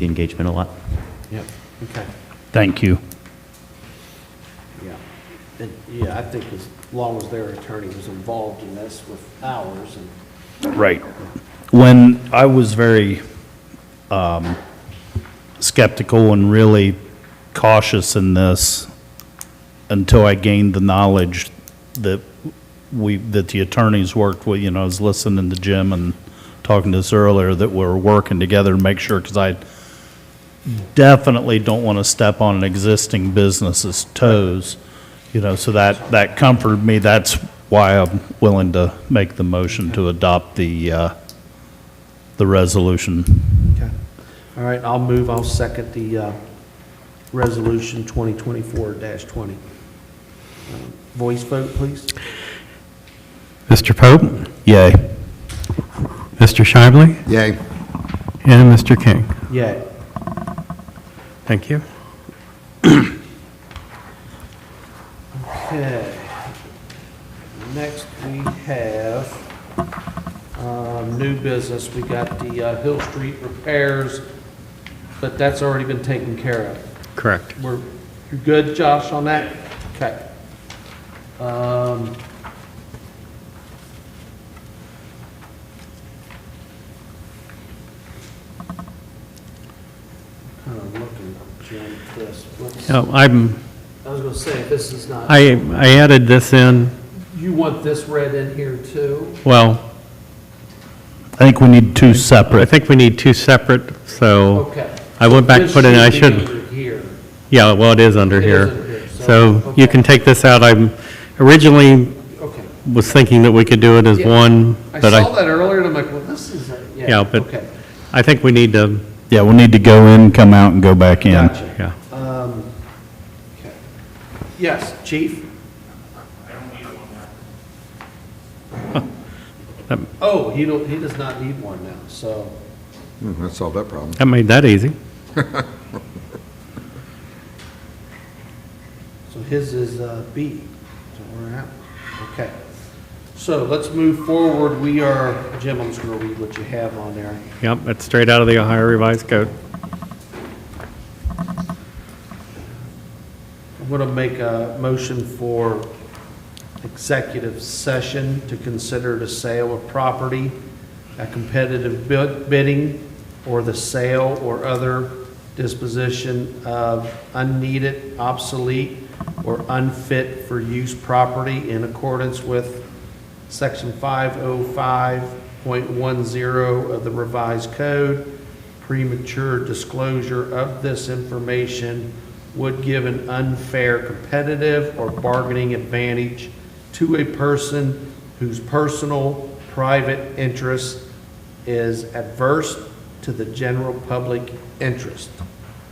S6: engagement a lot.
S2: Yep, okay,
S4: thank you.
S2: yeah. And, yeah, I think as long as their attorney was involved in this with ours and.
S4: Right. When I was very skeptical and really cautious in this until I gained the knowledge that the attorneys worked with, I was listening to Jim and talking to us earlier, that we're working together to make sure, because I definitely don't want to step on an existing business's toes, so that comforted me. That's why I'm willing to make the motion to adopt the resolution.
S2: Okay. All right, I'll second the resolution 2024-20. Voice vote, please.
S1: Mr. Pope,
S4: Yay.
S1: Mr. Shively,
S3: yay.
S1: and Mr. King.
S2: Yay.
S1: Thank you.
S2: Okay. Next, we have new business. We got the Hill Street repairs, but that's already been taken care of.
S1: Correct.
S2: You're good, Josh, on that? Okay. Kind of looking, Jim, at this.
S1: No,
S2: I was gonna say, this is not,
S1: I added this in,
S2: you want this read in here too?
S1: well,
S4: I think we need 2
S1: I
S4: separate.
S1: think we need 2 separate, so
S2: Okay.
S1: I went back,
S2: This
S1: put in, I
S2: be
S1: should,
S2: under here.
S1: yeah, well, it is under
S2: It is
S1: here.
S2: under here,
S1: So you
S2: okay.
S1: can take this out. I originally
S2: Okay.
S1: was thinking that we could do it as
S2: Yeah.
S1: one,
S2: I
S1: but
S2: saw that earlier and I'm like, well, this is,
S1: Yeah, but-
S2: okay.
S1: I think we need to,
S4: Yeah, we'll need to go in, come out, and go back in.
S2: Gotcha.
S1: yeah.
S2: Okay. Yes, chief? Oh, he does not need one now, so,
S3: That solved that problem.
S1: That made that easy.
S2: so his is B, so we're out. Okay. So let's move forward. We are, Jim, I'm just gonna read what you have on there.
S1: Yep, it's straight out of the Ohio Revised Code.
S2: I'm going to make a motion for executive session to consider the sale of property at competitive bidding, or the sale or other disposition of unneeded, obsolete, or unfit for use property in accordance with Section 505.10 of the revised code. Premature disclosure of this information would give an unfair competitive or bargaining advantage to a person whose personal, private interest is adverse to the general public interest.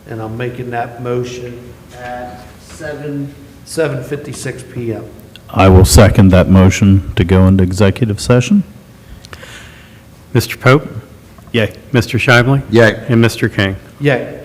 S2: And I'm making that motion at 7:56 PM.
S4: I will second that motion to go into executive session.
S1: Mr. Pope?
S4: Yay.
S1: Mr. Shively?
S3: Yay.
S1: And Mr. King?
S2: Yay.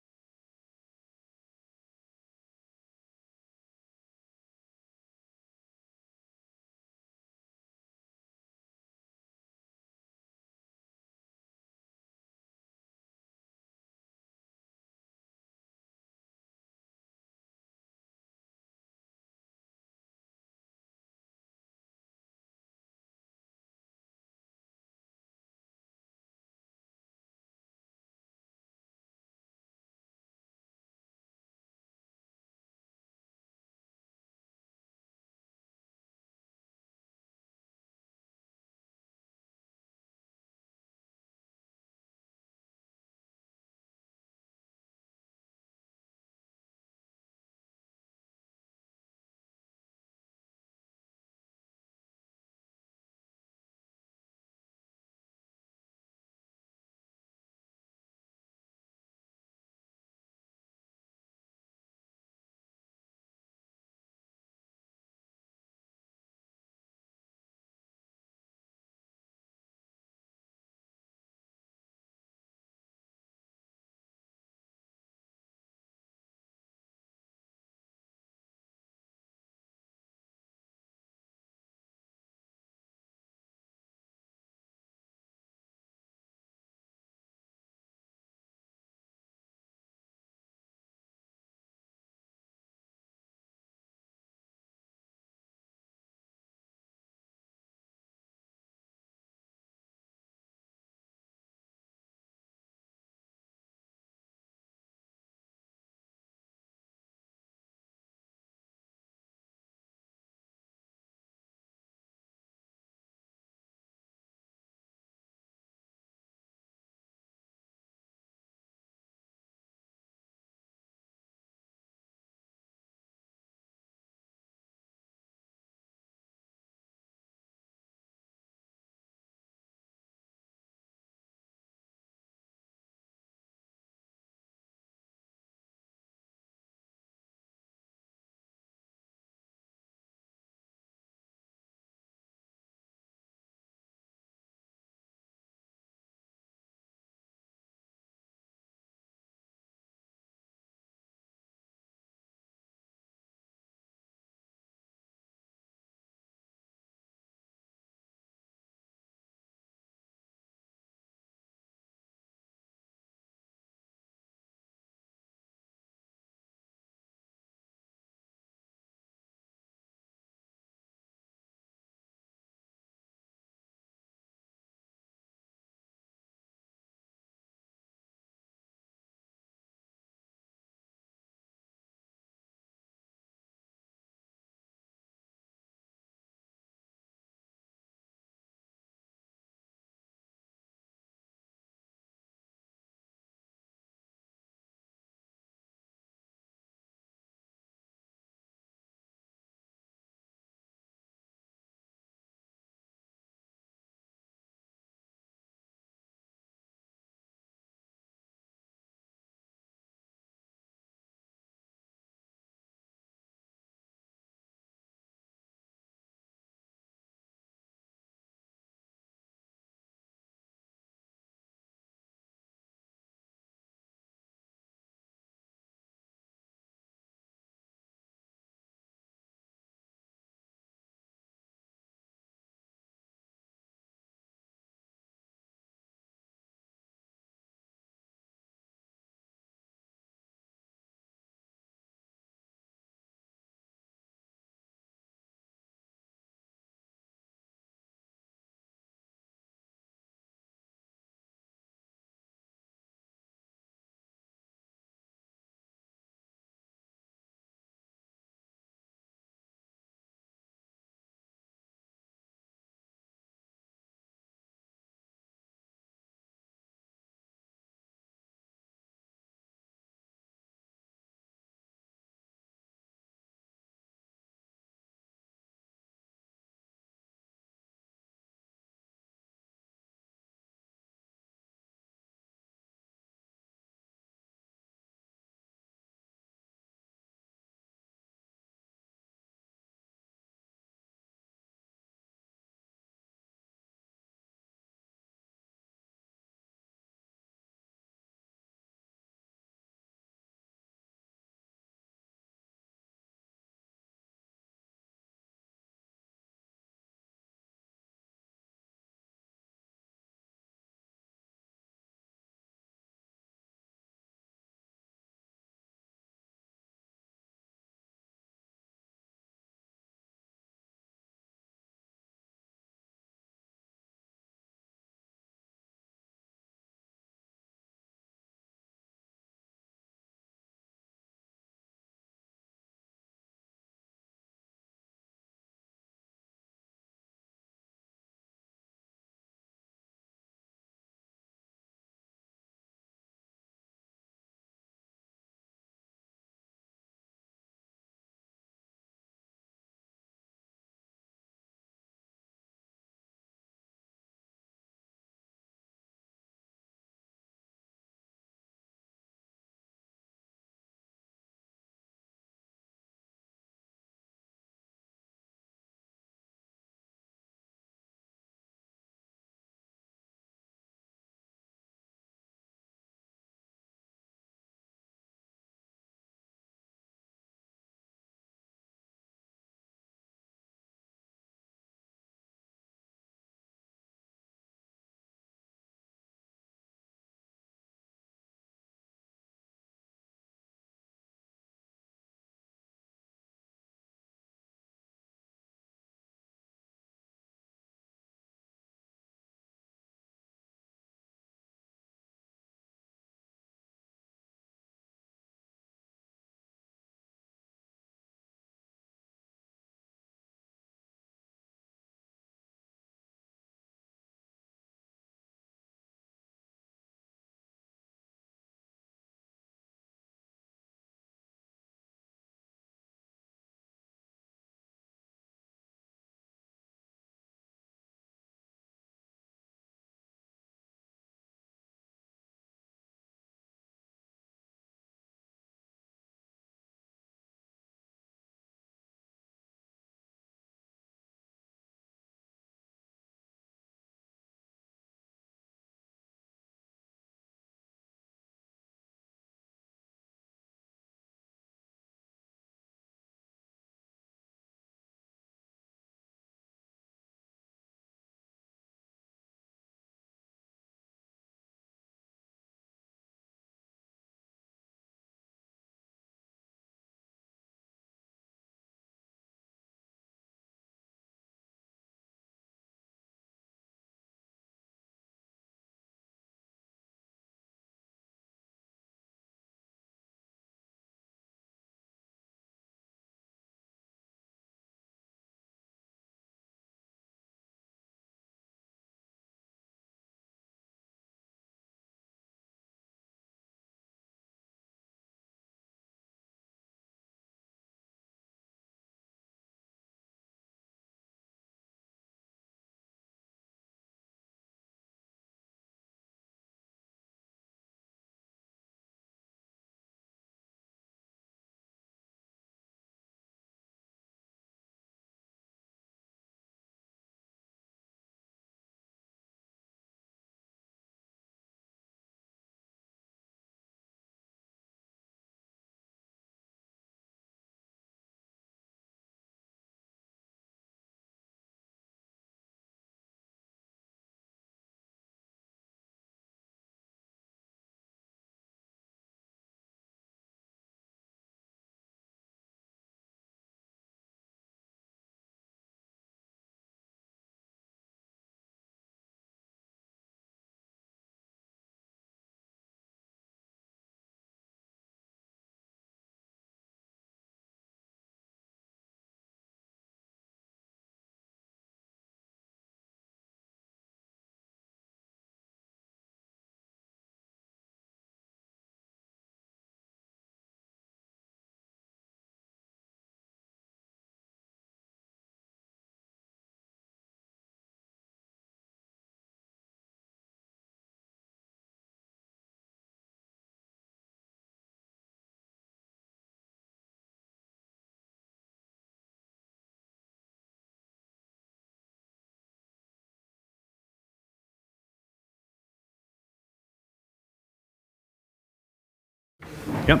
S1: Yep.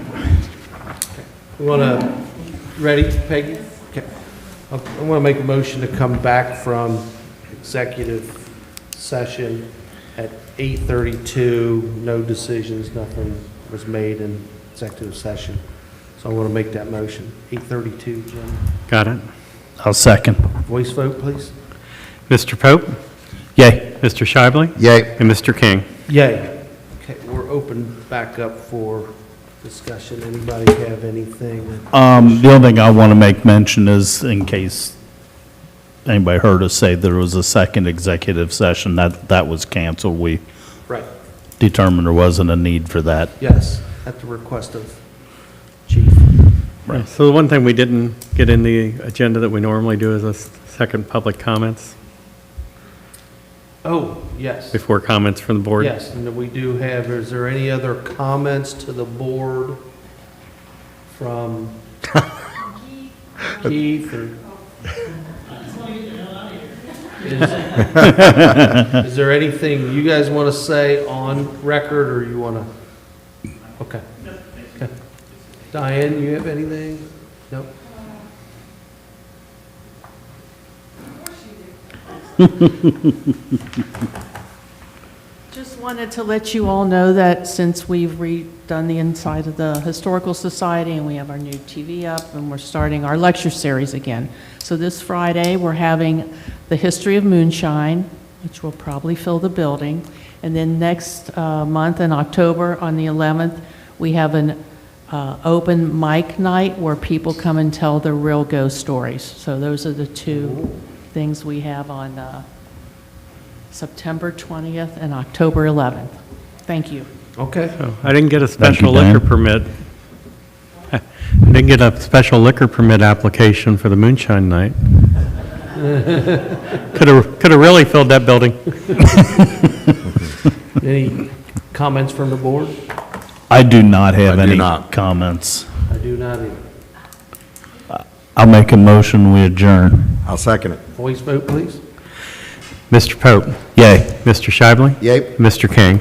S2: We want to, ready, Peggy? Okay. I want to make a motion to come back from executive session at 8:32. No decisions, nothing was made in executive session. So I want to make that motion. 8:32, Jim.
S1: Got it.
S4: I'll second.
S2: Voice vote, please.
S1: Mr. Pope,
S4: Yay.
S1: Mr. Shively,
S3: Yay.
S1: and Mr. King.
S2: Yay. Okay, we're open back up for discussion. Anybody have anything?
S4: The only thing I want to make mention is, in case anybody heard us say there was a second executive session, that was canceled. We
S2: Right,
S4: determined there wasn't a need for that.
S2: yes, at the request of chief.
S1: Right. So the one thing we didn't get in the agenda that we normally do is a second public comments
S2: Oh, yes.
S1: before comments from the board.
S2: Yes, and then we do have, is there any other comments to the board from Keith or? Is there anything you guys want to say on record, or you want to? Okay. Okay. Diane, you have anything? Nope.
S9: Just wanted to let you all know that since we've redone the inside of the Historical Society and we have our new TV up and we're starting our lecture series again. So this Friday, we're having the history of moonshine, which will probably fill the building. And then next month in October, on the 11th, we have an open mic night where people come and tell their real ghost stories. So those are the two things we have on September 20th and October 11th. Thank you.
S2: Okay.
S1: So I didn't get a
S4: Thank you,
S1: special
S4: Dan.
S1: liquor permit. I didn't get a special liquor permit application for the moonshine night. Could have really filled that building.
S2: Any comments from the board?
S4: I do not have
S3: I do
S4: any
S3: not.
S4: comments.
S2: I do not either.
S4: I'll make a motion, we adjourn.
S3: I'll second it.
S2: Voice vote, please.
S1: Mr. Pope,
S4: Yay.
S1: Mr. Shively,
S3: Yay.
S1: Mr. King.